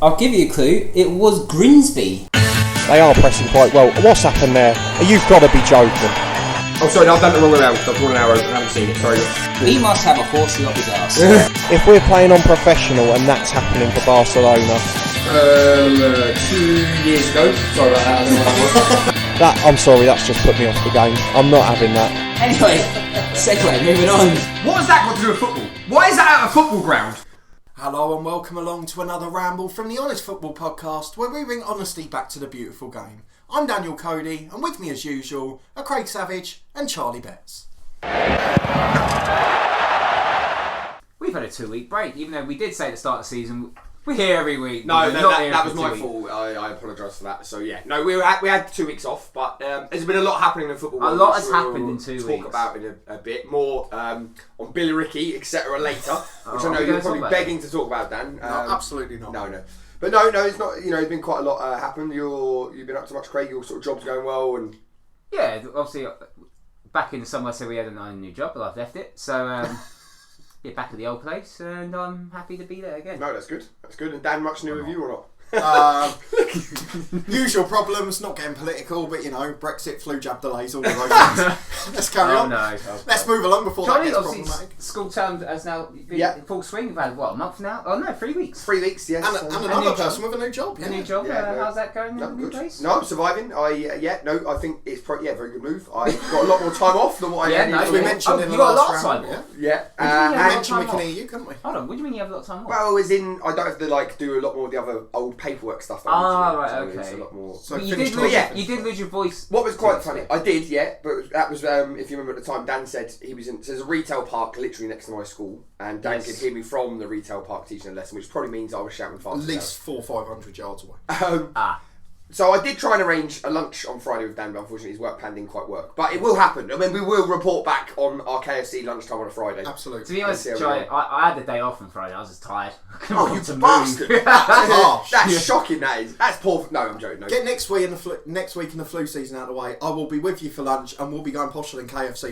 I'll give you a clue. It was Grimsby. They are pressing quite well. What's happened there? You've got to be joking. Oh, sorry, no, I've done it the wrong way around. I've drawn an arrow and I haven't seen it, sorry. He must have a horseshoe up his arse. If we're playing on professional and that's happening for Barcelona... 2 years ago. Sorry about that, I don't know what that was. I'm sorry, that's just put me off the game. I'm not having that. Anyway, segue, moving on. What has that got to do with football? Why is that at a football ground? Hello and welcome along to another ramble from the Honest Football Podcast, where we bring honesty back to the beautiful game. I'm Daniel Cody, and with me as usual are Craig Savage and Charlie Betts. We've had a 2-week break, even though we did say at the start of the season we're here every week. No, that was my fault. I apologise for that. So yeah, no, we had 2 weeks off, but there's been a lot happening in football. A lot has happened in 2 weeks. Talk about in a bit more on Billericay, etc. later, which I know you're probably begging to talk about, Dan. No, absolutely not. No. But no, it's not. You know, there's been quite a lot happened. You've been up to much, Craig. Your sort of job's going well, and yeah, obviously back in the summer I said we had a new job, but I've left it. So yeah, back at the old place, and I'm happy to be there again. No, that's good. That's good. And Dan, much new with you or not? Usual problems, not getting political, but you know, Brexit, flu jab delays, all of those things. Let's carry on. No. Let's move along before Charlie, that gets problematic. School term has now been in full swing. We've had, a month now? Oh no, 3 weeks. 3 weeks, yes. And another person with a new job. A new job. How's that going in the new place? No, I'm surviving. I think it's very good move. I got a lot more time off than what I had. As we mentioned in the last round. We mentioned we can hear you, couldn't we? Hold on, what do you mean you have a lot of time off? Well, as in, I don't have to do a lot more of the other old paperwork stuff. Okay. It's a lot more. So you did lose your voice. What was quite funny, I did, but that was, if you remember at the time, Dan said he was in. So there's a retail park literally next to my school, and Dan could hear me from the retail park teaching a lesson, which probably means I was shouting fast. At least 400 or 500 yards away. So I did try and arrange a lunch on Friday with Dan, but unfortunately his work plan didn't quite work. But it will happen. I mean, we will report back on our KFC lunchtime on a Friday. Absolutely. To be honest, Charlie, I had the day off on Friday. I was just tired. Oh, you bastard! That's shocking. That is. That's poor. No, I'm joking. No. Get next week in the flu season out of the way. I will be with you for lunch, and we'll be going posher than KFC.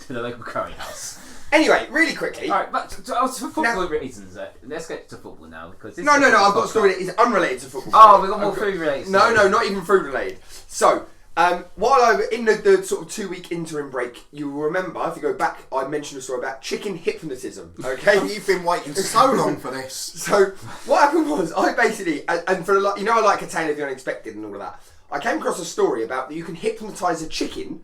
To the local curry house. Anyway, really quickly. Alright, but for football reasons, let's get to football now because No, I've got a story that is unrelated to football. Oh, we've got more food related. No, not even food related. So, while I was in the sort of 2 week interim break, you will remember, if you go back, I mentioned a story about chicken hypnotism. Okay, you've been waiting so long for this. So, what happened was, I basically, and for I like a tale of the unexpected and all of that. I came across a story about that you can hypnotise a chicken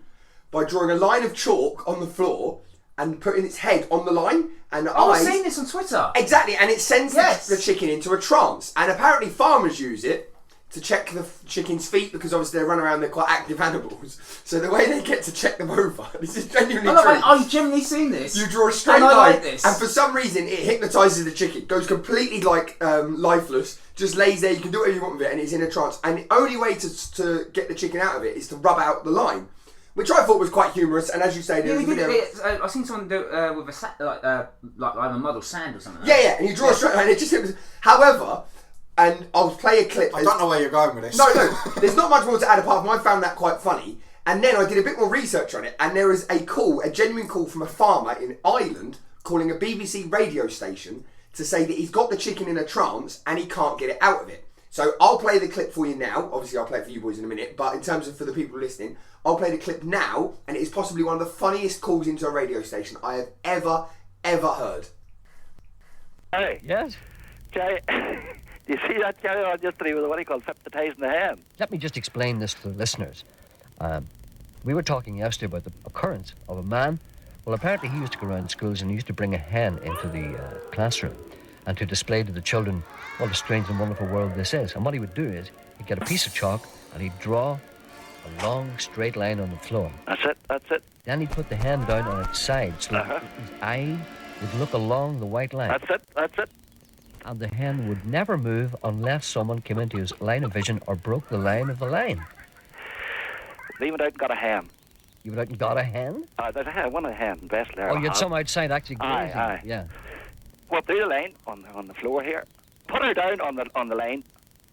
by drawing a line of chalk on the floor and putting its head on the line and I've seen this on Twitter. Exactly, and it sends the chicken into a trance. And apparently farmers use it to check the chicken's feet because obviously they run around, they're quite active animals. So the way they get to check them over, this is genuinely true. I've genuinely seen this. You draw a straight line, and for some reason it hypnotises the chicken, goes completely lifeless, just lays there. You can do whatever you want with it, and it's in a trance. And the only way to get the chicken out of it is to rub out the line. Which I thought was quite humorous, and as you say, I've seen someone do it with a like a model sand or something. Yeah, and you draw a straight line. It just. However, and I'll play a clip. I don't know where you're going with this. No, there's not much more to add apart from I found that quite funny. And then I did a bit more research on it, and there is a genuine call from a farmer in Ireland calling a BBC radio station to say that he's got the chicken in a trance and he can't get it out of it. So I'll play the clip for you now. Obviously, I'll play it for you boys in a minute. But in terms of for the people listening, I'll play the clip now. And it is possibly one of the funniest calls into a radio station I have ever heard. Hey. Yes? Jerry, do you see that carry on yesterday with what he called hypnotising the hen? Let me just explain this to the listeners. We were talking yesterday about the occurrence of a man. Well, apparently he used to go around schools and he used to bring a hen into the classroom and to display to the children what a strange and wonderful world this is. And what he would do is, he'd get a piece of chalk and he'd draw a long straight line on the floor. That's it. Then he'd put the hand down on its side so that his eye would look along the white line. That's it. And the hen would never move unless someone came into his line of vision or broke the line of the line. They went out and got a hen. You went out and got a hen? There's a hen, one of the hen, best there. Oh, you had some outside actually grazing. Aye. Yeah. Well, through the line on the floor here, put her down on the line,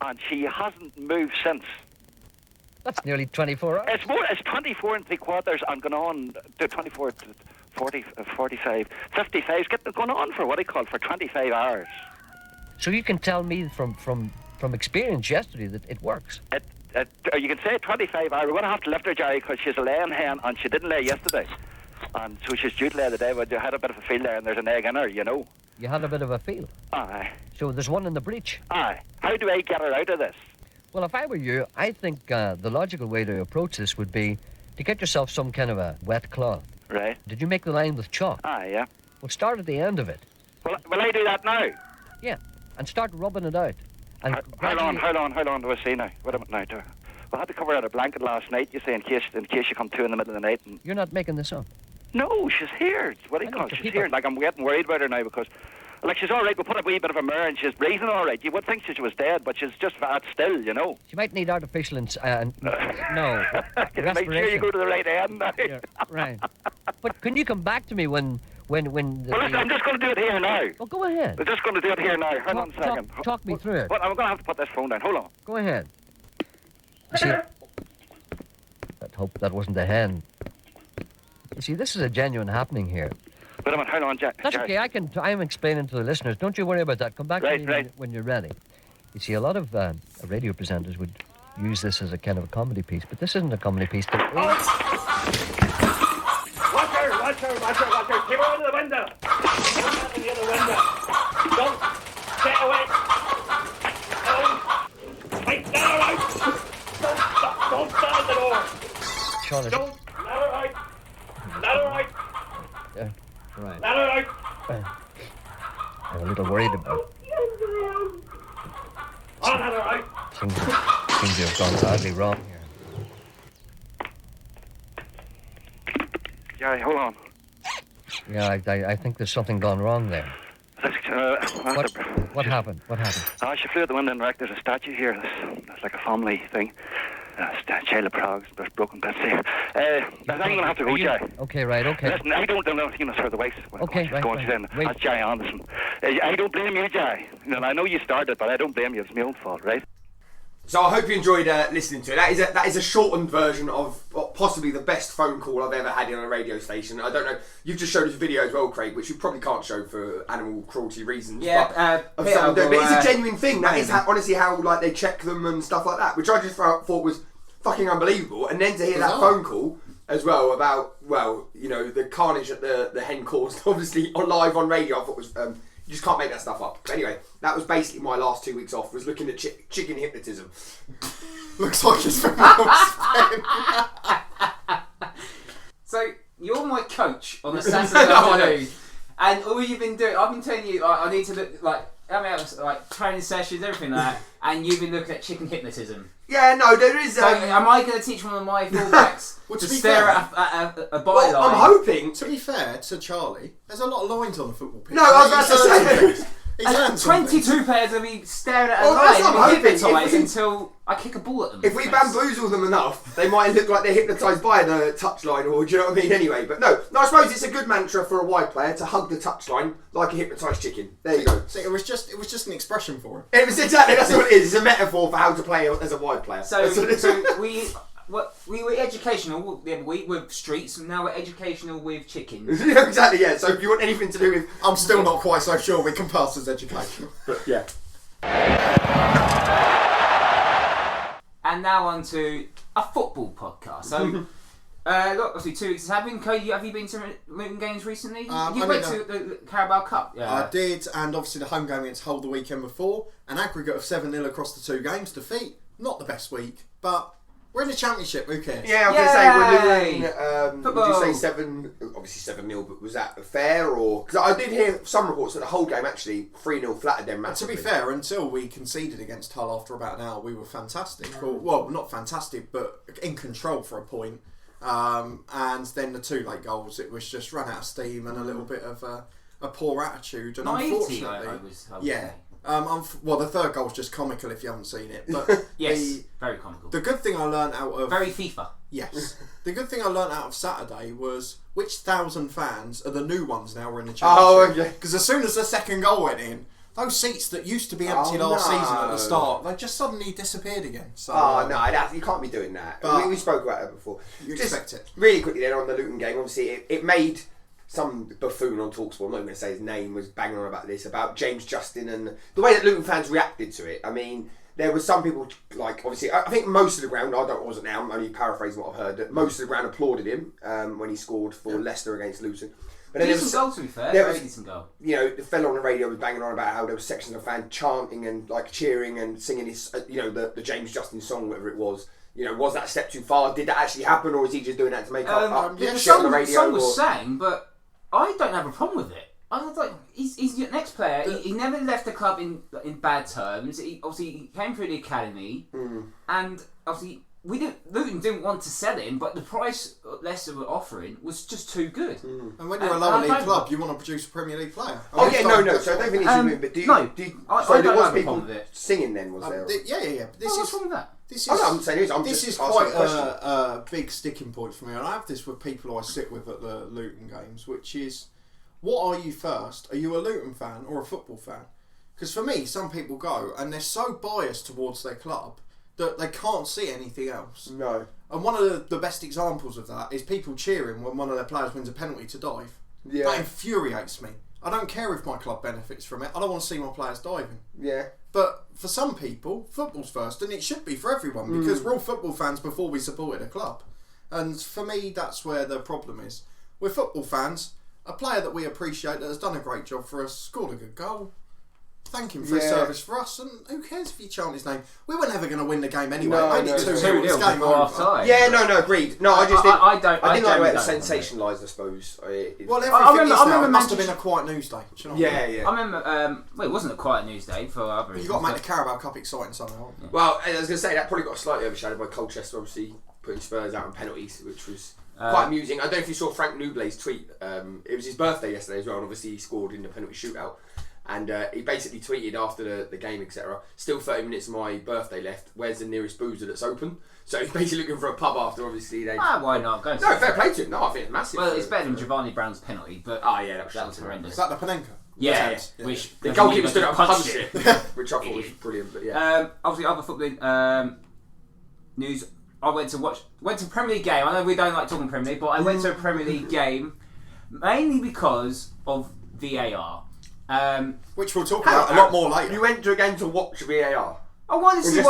and she hasn't moved since. That's nearly 24 hours. It's 24 and 3/4 and gone on to 24 to 40, 45, 55. It's going on for what he call for 25 hours. So you can tell me from experience yesterday that it works. You can say 25 hours. We're going to have to lift her, Jerry, because she's a laying hen and she didn't lay yesterday. And so she's due to lay today, but you had a bit of a feel there and there's an egg in her, you know. You had a bit of a feel. Aye. So there's one in the breech. Aye. How do I get her out of this? Well, if I were you, I think the logical way to approach this would be to get yourself some kind of a wet cloth. Right. Did you make the line with chalk? Aye, yeah. Well, start at the end of it. Will I do that now? Yeah, and start rubbing it out. And How long do I see now? What am I now doing? I had to cover out a blanket last night, you see, in case you come to in the middle of the night. And... You're not making this up. No, she's here. What do you call it? She's here. Like, I'm getting worried about her now because, like, she's all right. We put a wee bit of a mirror and she's breathing all right. You would think she was dead, but she's just that still, you know. She might need artificial no. Make sure you go to the right end now. Yeah, right. But can you come back to me when Well, listen, I'm just going to do it here now. Oh, go ahead. I'm just going to do it here now. Hang on a second. Talk me through it. But I'm going to have to put this phone down. Hold on. Go ahead. You see, I'd hope that wasn't a hen. You see, this is a genuine happening here. Wait a minute, hold on, Jack. That's okay. I'm explaining to the listeners. Don't you worry about that. Come back to me when you're ready. You see, a lot of radio presenters would use this as a kind of a comedy piece, but this isn't a comedy piece. Watch her. Keep her into the window. Come out in the other window. Don't get away. Wait, let her out. Don't stand at the door. Charlotte. Don't let her out. Let her out. Yeah, right. Let her out. I'm a little worried about it. Let her out. Seems to have gone badly wrong here. Jerry, hold on. Yeah, I think there's something gone wrong there. What happened? What happened? She flew out the window and wrecked. There's a statue here. That's like a family thing. Child of Prague. There's broken bits here. I'm going to have to go, Jerry. Okay, right, okay. Listen, I don't know, sort of the wife's okay, right, going right. in. That's Jerry Anderson. I don't blame you, Jerry. I know you started, but I don't blame you. It's my own fault, right? So I hope you enjoyed listening to it. That is a shortened version of possibly the best phone call I've ever had in a radio station. I don't know. You've just showed us a video as well, Craig, which you probably can't show for animal cruelty reasons. Yeah, but it's a genuine thing. That is honestly how like they check them and stuff like that, which I just thought was fucking unbelievable. And then to hear that phone call as well about the carnage that the hen caused, obviously on live on radio, I thought was. You just can't make that stuff up. But anyway, that was basically my last 2 weeks off, was looking at chicken hypnotism. Looks like it's from So, you're my coach on a Saturday afternoon, and all you've been doing, I've been telling you, I need to look, like training sessions, everything like that, and you've been looking at chicken hypnotism. Yeah, no, there is... So, am I going to teach one of my fullbacks to stare at a byline? Well, I'm hoping... To be fair to Charlie, there's a lot of lines on the football pitch. No, I was about to say... And 22 players will be staring at a line and be hypnotised until I kick a ball at them. If we bamboozle them enough, they might look like they're hypnotised by the touchline, or do you know what I mean? Anyway, but no, I suppose it's a good mantra for a wide player to hug the touchline like a hypnotised chicken. There you go. See, it was just an expression for him. It was exactly, that's what it is. It's a metaphor for how to play as a wide player. So we were educational the other week with streets, and now we're educational with chickens. Exactly, yeah. So if you want anything to do with... I'm still not quite so sure we can pass as educational. But yeah. And now on to a football podcast. So, look, obviously 2 weeks has happened. Cody, have you been to Luton games recently? You went to the Carabao Cup. Yeah. I did, and obviously the home game against Hull the weekend before. An aggregate of 7-0 across the 2 games. Defeat, not the best week, but... We're in the Championship, who cares? Yeah, I was going to say, would you say 7-0, but was that fair? Or because I did hear some reports that the whole game actually 3-0 flattered them massively. To be fair, until we conceded against Hull after about an hour, we were fantastic. Well, not fantastic, but in control for a point. And then the 2 late goals, it was just run out of steam and a little bit of a poor attitude. And unfortunately, yeah. Well, the 3rd goal's just comical if you haven't seen it. But yes, very comical. The good thing I learned out of... Very FIFA. Yes. The good thing I learned out of Saturday was which 1,000 fans are the new ones now we're in the Championship. Oh, okay. Because as soon as the 2nd goal went in, those seats that used to be empty last season at the start, they just suddenly disappeared again. So, you can't be doing that. We spoke about it before. You expect it. Really quickly then on the Luton game, obviously it made... some buffoon on Talksport, I'm not even going to say his name, was banging on about this, about James Justin and the way that Luton fans reacted to it. I mean, there was some people, like, obviously, I think most of the ground, wasn't now, I'm only paraphrasing what I've heard, that most of the ground applauded him when he scored for Leicester against Luton. But then Decent goal, to be fair. Very decent goal. You know, the fellow on the radio was banging on about how there were sections of fans chanting and, like, cheering and singing his, the James Justin song, whatever it was. You know, was that a step too far? Did that actually happen, or is he just doing that to make up the shit on the radio? The song was sang, but I don't have a problem with it. I was like, he's your next player. He never left the club in bad terms. He came through the academy, and obviously Luton didn't want to sell him, but the price Leicester were offering was just too good. And when you're a lower league club, you want to produce a Premier League player. So I don't think it's moving. But I don't have a problem with it. Singing then, was there? Yeah. What's wrong with that? This is quite a big sticking point for me, and I have this with people I sit with at the Luton games, which is, what are you first? Are you a Luton fan or a football fan? Because for me, some people go and they're so biased towards their club that they can't see anything else. No. And one of the best examples of that is people cheering when one of their players wins a penalty to dive. Yeah. That infuriates me. I don't care if my club benefits from it. I don't want to see my players diving. Yeah. But for some people, football's first, and it should be for everyone, because we're all football fans before we supported a club. And for me, that's where the problem is. We're football fans. A player that we appreciate that has done a great job for us, scored a good goal. Thank him for his service for us, and who cares if you chant his name? We were never going to win the game anyway. Made it 2-0. It's game over. Yeah, no, agreed. No, I just didn't. I didn't like the way it was sensationalised, I suppose. Well, everything must have been a quiet news day. Do you know yeah. I remember. It wasn't a quiet news day for other reasons. You've got to make the Carabao Cup exciting somehow. Yeah. Well, I was going to say that probably got slightly overshadowed by Colchester, obviously putting Spurs out on penalties, which was quite amusing. I don't know if you saw Frank Nuble's tweet. It was his birthday yesterday as well, and obviously he scored in the penalty shootout. And he basically tweeted after the game, etc. Still 30 minutes of my birthday left. Where's the nearest boozer that's open? So he's basically looking for a pub after. Obviously they. Why not? Go fair play to him. No, I think it's massive. Well, it's better than Giovanni Brown's penalty, but that was horrendous. Is that the Panenka? Yeah. Which the goalkeeper stood up and punched it, which I thought was brilliant. But yeah. Obviously, other football news. I went to Premier League game. I know we don't like talking Premier League, but I went to a Premier League game mainly because of VAR. Which we'll talk about a lot more later. You went to a game to watch VAR? I wanted to see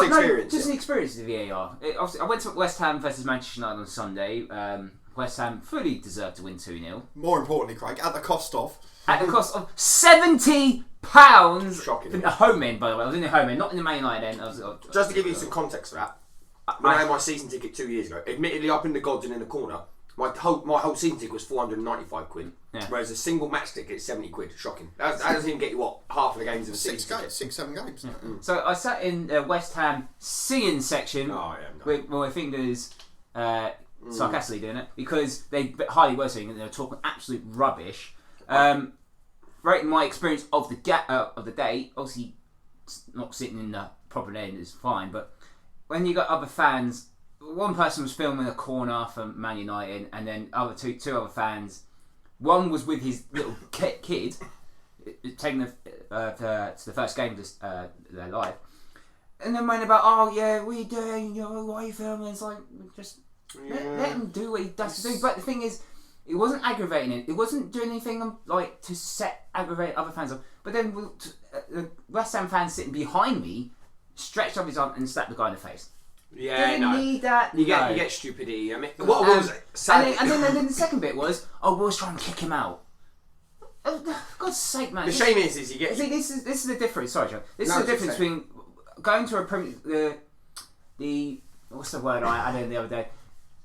just an experience of the VAR. Obviously, I went to West Ham versus Manchester United on Sunday. West Ham fully deserved to win 2-0. More importantly, Craig, at the cost of £70. Shocking. For the home end, by the way. I was in the home end, not in the main line end. Just to give you some context for that, when I had my season ticket 2 years ago, admittedly up in the gods and in the corner, my whole season ticket was £495, whereas a single match ticket is £70. Shocking. That doesn't even get you half of the games of a season. 7 games. So I sat in the West Ham singing section with my fingers sarcastically doing it because they highly were singing and they were talking absolute rubbish. Rating my experience of the day, obviously not sitting in the proper lane is fine, but when you got other fans. One person was filming a corner for Man United, and then two other fans. One was with his little kid, taking them to the first game of their life, and then moaning about, what are you doing? Why are you filming? It's like just let him do what he does to do. But the thing is, it wasn't aggravating it. It wasn't doing anything like to aggravate other fans up. But then the West Ham fans sitting behind me stretched up his arm and slapped the guy in the face. Yeah, Didn't need that. You get stupidity. I mean, what was it? And then the second bit was, we'll try and kick him out. Oh, God's sake, man! The shame is you get. See, this is the difference. Sorry, Joe. This is the difference between going to the what's the word I added the other day.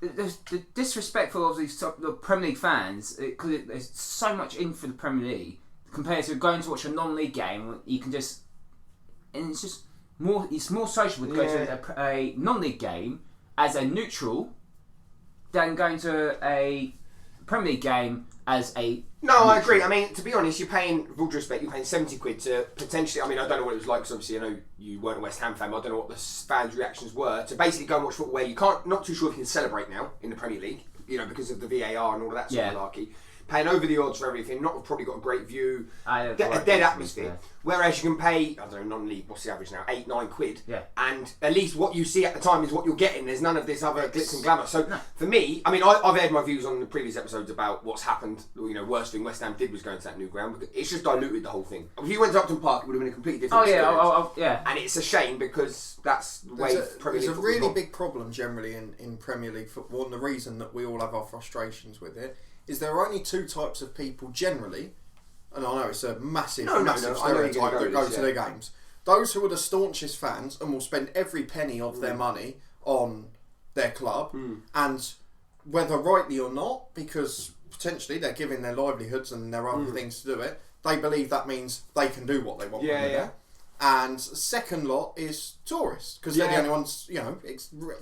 The disrespectful of the Premier League fans because there's so much in for the Premier League compared to going to watch a non-league game. You can just it's just. It's more social with going to a non-league game as a neutral than going to a Premier League game as a. No, neutral. I agree. I mean, to be honest, you're paying, with all due respect, you're paying £70 to potentially. I mean, I don't know what it was like because obviously I know you weren't a West Ham fan. But I don't know what the fans' reactions were to basically go and watch football where you can't. Not too sure if you can celebrate now in the Premier League. Because of the VAR and all of that sort of malarkey. paying over the odds for everything, not probably got a great view, a Right, dead atmosphere. Whereas you can pay, I don't know, non-league, what's the average now? 8-9 quid. Yeah. And at least what you see at the time is what you're getting. There's none of this other glitz and glamour. So for me, I mean, I've aired my views on the previous episodes about what's happened. You know, worst thing West Ham did was going to that new ground. It's just diluted the whole thing. If you went to Upton Park, it would have been a completely different experience. Yeah. And it's a shame because that's the way Premier League There's a really football's big problem generally in Premier League football, and the reason that we all have our frustrations with it is there are only two types of people generally, and I know it's a massive stereotype that go to their games. Those who are the staunchest fans and will spend every penny of their money on their club, and whether rightly or not, because potentially they're giving their livelihoods and there are other things to do it, they believe that means they can do what they want. And second lot is tourists, because they're the only ones, you know,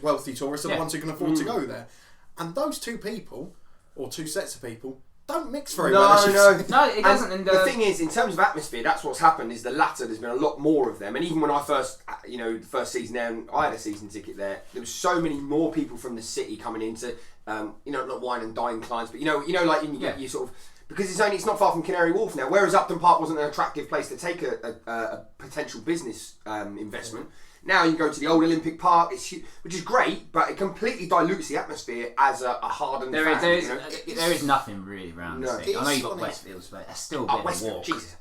wealthy tourists are the ones who can afford to go there. And those two people, or two sets of people, don't mix very well. No, it doesn't. And the thing is, in terms of atmosphere, that's what's happened. Is the latter. There's been a lot more of them. And even when I first, the first season there, I had a season ticket there. There was so many more people from the city coming into, not wine and dine clients, but like you sort of. Because it's not far from Canary Wharf now. Whereas Upton Park wasn't an attractive place to take a potential business investment. Now you go to the old Olympic Park, which is great, but it completely dilutes the atmosphere as a hardened fan. There is nothing really around the city. I know you've got Westfields, but it's still a bit of a walk. Jesus.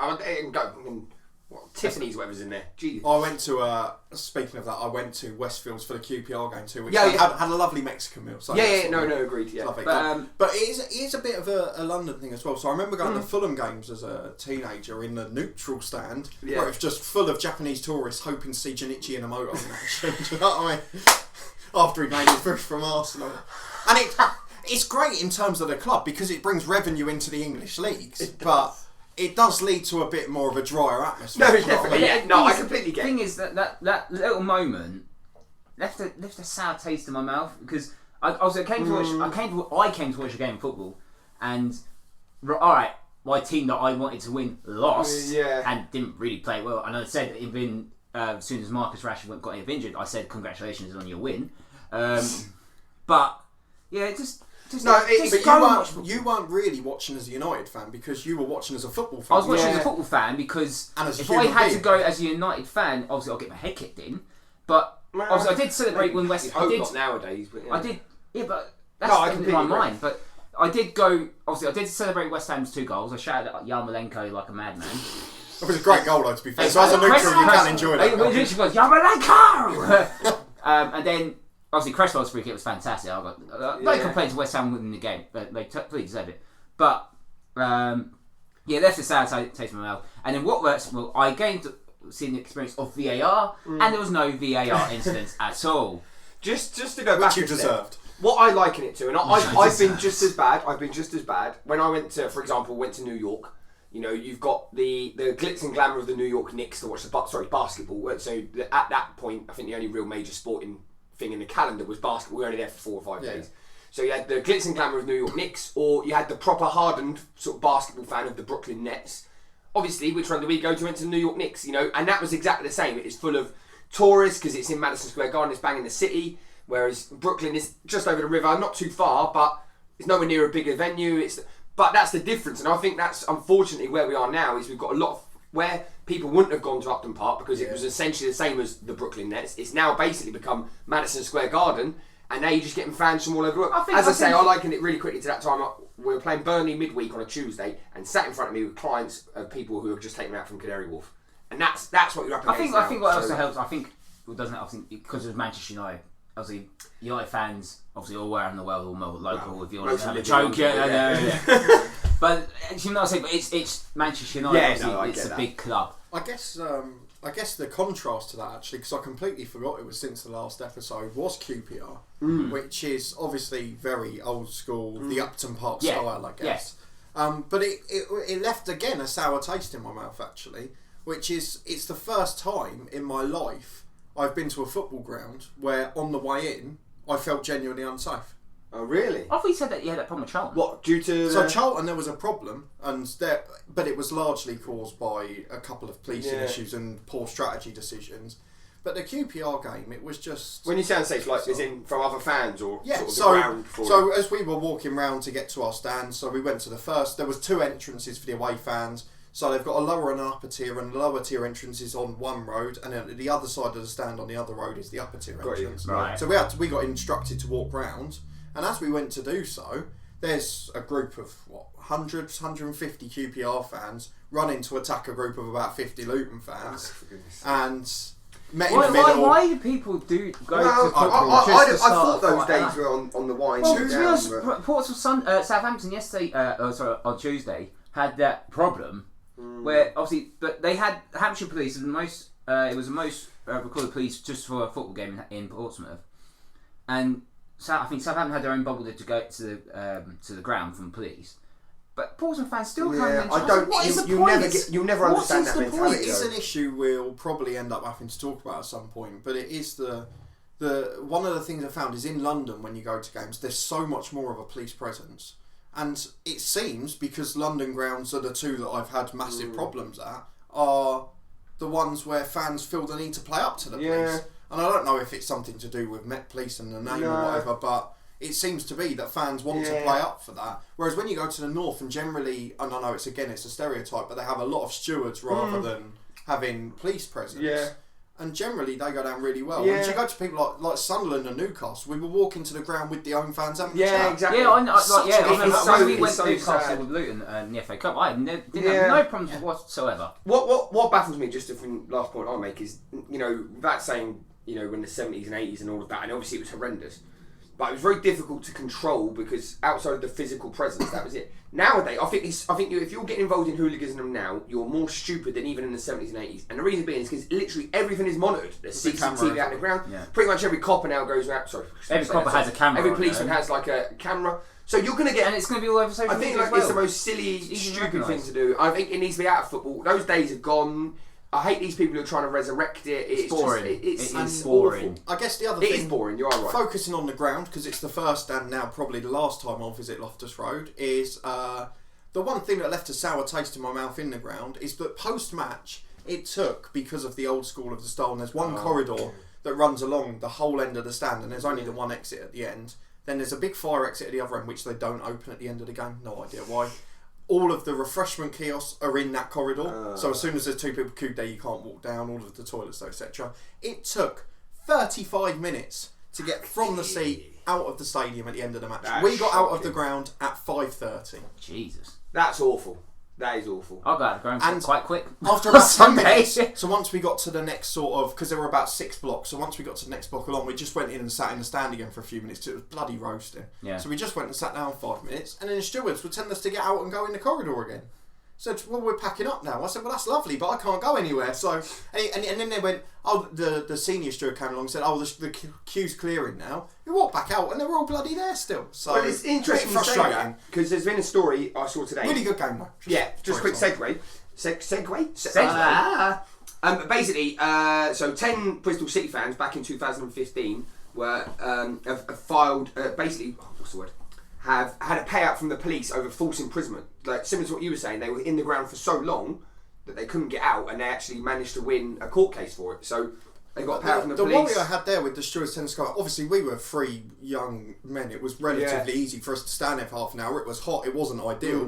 Tiffany's, whatever's in there. Jesus. I went to, speaking of that, I went to Westfields for the QPR game too, which had a lovely Mexican meal. So agreed. Yeah. Lovely. But it is a bit of a London thing as well. So I remember going to Fulham games as a teenager in the neutral stand, where it was just full of Japanese tourists hoping to see Junichi in a moto match. Do you know what I mean? After he made his push from Arsenal. And it's great in terms of the club because it brings revenue into the English leagues, but it does lead to a bit more of a drier atmosphere. No, definitely. I completely get it. The thing is that little moment left a sour taste in my mouth because I came to watch a game of football, and alright, my team that I wanted to win lost and didn't really play well. And I said even as soon as Marcus Rashford got injured, I said congratulations on your win. But yeah, it just. You weren't really watching as a United fan because you were watching as a football fan. I was watching as a football fan because if I had to go as a United fan, obviously I'll get my head kicked in. But obviously I did celebrate when West Ham. Not nowadays, but I did. Yeah, but that's in my mind. But I did go. Obviously, I did celebrate West Ham's 2 goals. I shouted at Yarmolenko like a madman. It was a great goal, though. To be fair, so as a neutral, you can enjoy that. He literally goes Yarmolenko, and then. Obviously, Cresswell's free kick was fantastic. I got no complaints to West Ham winning the game, but they totally deserved it. But left a sour taste in my mouth. And then what works? Well, I gained seeing the experience of VAR, and there was no VAR incidents at all. Just to go back, which you deserved. What I liken it to, and I've been just as bad. I've been just as bad when I went to, for example, New York. You know, you've got the glitz and glamour of the New York Knicks to watch basketball. So at that point, I think the only real major sporting thing in the calendar was basketball. We were only there for 4 or 5 days. So you had the glitz and glamour of New York Knicks, or you had the proper hardened sort of basketball fan of the Brooklyn Nets. Obviously, which one do we go to? Went to the New York Knicks, and that was exactly the same. It is full of tourists because it's in Madison Square Garden, it's bang in the city, whereas Brooklyn is just over the river, not too far, but it's nowhere near a bigger venue. But that's the difference, and I think that's unfortunately where we are now. Is we've got a lot of where people wouldn't have gone to Upton Park because it was essentially the same as the Brooklyn Nets. It's now basically become Madison Square Garden, and now you're just getting fans from all over the world. I liken it really quickly to that time. We were playing Burnley midweek on a Tuesday, and sat in front of me with clients of people who have just taken me out from Canary Wharf, and that's what you're up against. I think what also helps. I think because of Manchester United. Obviously, United fans obviously all around the world, all more local. If you want to have a joke, But you know what I'm saying? But it's Manchester United. It's a big club. I guess the contrast to that actually, because I completely forgot it was since the last episode, was QPR, which is obviously very old school, the Upton Park style, I guess. But it left again a sour taste in my mouth actually, which is it's the first time in my life I've been to a football ground where on the way in I felt genuinely unsafe. Oh really? I thought you said that you had that problem with Charlton. What, due to... So Charlton there was a problem, but it was largely caused by a couple of policing issues and poor strategy decisions. But the QPR game, it was just... When you say unsafe, like, is in from other fans or Yeah, sort of so, the ground for so as we were walking round to get to our stands, so we went to the first, there was 2 entrances for the away fans, so they've got a lower and an upper tier, and the lower tier entrance is on one road, and then the other side of the stand on the other road is the upper tier entrance. Right. So we got instructed to walk round, and as we went to do so, there's a group of, 150 QPR fans running to attack a group of about 50 Luton fans, and... Met in the middle. Why do people go to football I just to thought start those fighting? days were on the wine. Well, to be honest, Portsmouth, Southampton yesterday, on Tuesday, had that problem where obviously, but they had Hampshire Police and it was the most recorded police just for a football game in Portsmouth, and I think Southampton had their own bubble to go to the ground from police. But Portsmouth fans still can't even trust. I don't. What is the You point? you'll never understand that mentality. It is an issue we'll probably end up having to talk about at some point, but it is the one of the things I found is in London when you go to games, there's so much more of a police presence, and it seems because London grounds are the 2 that I've had massive problems at are the ones where fans feel the need to play up to the police, and I don't know if it's something to do with Met Police and the name or whatever, but. It seems to be that fans want to play up for that. Whereas when you go to the north and generally, and I know it's a stereotype, but they have a lot of stewards rather than having police presence. Yeah. And generally they go down really well. Yeah. When you go to people like Sunderland and Newcastle, we were walking to the ground with the home fans having exactly. Yeah, I know. We went to so Newcastle sad. with Luton in the FA Cup. I didn't have no problems whatsoever. What baffles me, just from last point I'll make, is that saying when the 70s and 80s and all of that, and obviously it was horrendous. But it was very difficult to control because outside of the physical presence, that was it. Nowadays, I think if you're getting involved in hooliganism now, you're more stupid than even in the 70s and 80s. And the reason being is because literally everything is monitored. There's CCTV out the ground. Yeah. Pretty much every copper now goes out. Sorry, every copper has a camera. Every policeman has like a camera. So you're going to get, and it's going to be all over social media. I think it's the most silly, stupid thing to do. I think it needs to be out of football. Those days are gone. I hate these people who are trying to resurrect it. It's boring. It's boring. I guess the other thing... It is boring, you are right. Focusing on the ground, because it's the first and now probably the last time I'll visit Loftus Road, is the one thing that left a sour taste in my mouth in the ground is that post-match, it took, because of the old school of the style, and there's one corridor that runs along the whole end of the stand, and there's only the one exit at the end. Then there's a big fire exit at the other end, which they don't open at the end of the game. No idea why. All of the refreshment kiosks are in that corridor, so as soon as there's 2 people queued there, you can't walk down, all of the toilets, etc. It took 35 minutes to get from the seat out of the stadium at the end of the match. We got out of the ground at 5:30. Jesus. That's awful. That is awful. I got out of the ground quite quick. After about 10 minutes, so once we got to the next sort of, because there were about 6 blocks, so once we got to the next block along, we just went in and sat in the stand again for a few minutes, 'cause it was bloody roasting. Yeah. So we just went and sat down 5 minutes, and then the stewards would tell us to get out and go in the corridor again. Said, well, we're packing up now. I said, well, that's lovely, but I can't go anywhere. So, and then they went, the senior steward came along and said, the queue's clearing now. We walked back out and they were all bloody there still. So well, it's interesting you say that, because there's been a story I saw today. Really good game though. Just quick segue. Segue? Basically, so 10 Bristol City fans back in 2015 were have filed, what's the word? Have had a payout from the police over false imprisonment. Like similar to what you were saying, they were in the ground for so long that they couldn't get out, and they actually managed to win a court case for it. So they got a payout from the police. The worry I had there with the stewards tennis guy, obviously we were 3 young men. It was relatively easy for us to stand there for half an hour. It was hot. It wasn't ideal,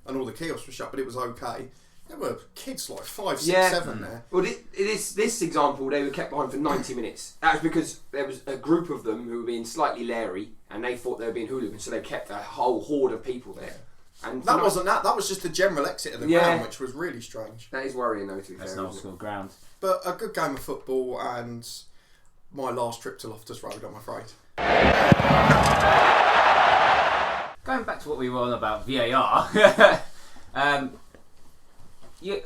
and all the kiosks were shut, but it was okay. There were kids like 5, 6, 7 there. Well, this example, they were kept behind for 90 minutes. That was because there was a group of them who were being slightly leery, and they thought they were being hooligans, so they kept a whole horde of people there. And that wasn't that. That was just the general exit of the ground, which was really strange. That is worrying, though. To be fair, that's an old school ground. But a good game of football, and my last trip to Loftus Road, I'm afraid. Going back to what we were on about VAR.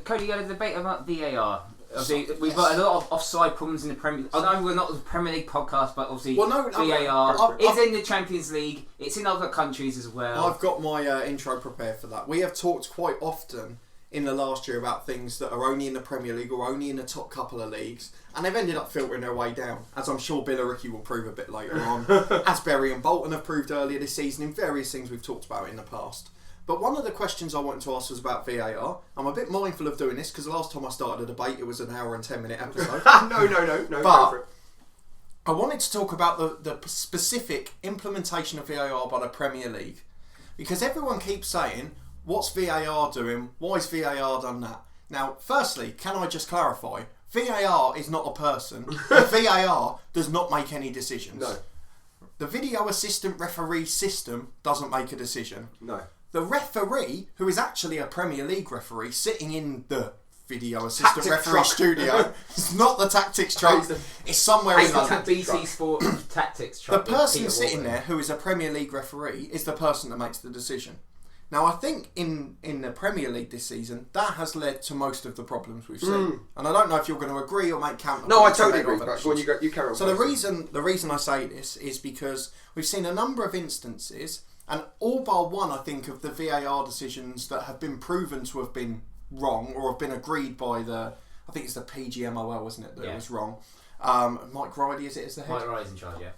Cody, you had a debate about VAR. Obviously, we've got a lot of offside problems in the Premier League. I know we're not the Premier League podcast, but obviously VAR is in the Champions League. It's in other countries as well. I've got my intro prepared for that. We have talked quite often in the last year about things that are only in the Premier League or only in the top couple of leagues, and they've ended up filtering their way down, as I'm sure Billericay will prove a bit later on, as Bury and Bolton have proved earlier this season in various things we've talked about in the past. But one of the questions I wanted to ask was about VAR. I'm a bit mindful of doing this because the last time I started a debate, it was an hour and 10-minute episode. No. But I wanted to talk about the specific implementation of VAR by the Premier League. Because everyone keeps saying, what's VAR doing? Why has VAR done that? Now, firstly, can I just clarify? VAR is not a person. VAR does not make any decisions. No. The video assistant referee system doesn't make a decision. No. The referee, who is actually a Premier League referee, sitting in the video assistant referee studio, it's not the tactics truck, it's somewhere in London. BT Sport tactics truck. The person sitting there, who is a Premier League referee, is the person that makes the decision. Now, I think in the Premier League this season, that has led to most of the problems we've seen. And I don't know if you're going to agree or make counter. No, I totally agree. You carry on. So the reason I say this is because we've seen a number of instances, and all bar one, I think, of the VAR decisions that have been proven to have been wrong or have been agreed by I think it's the PGMOL, wasn't it, that was wrong. Mike Riley, is it, as the head? Mike Riley's in charge, yeah.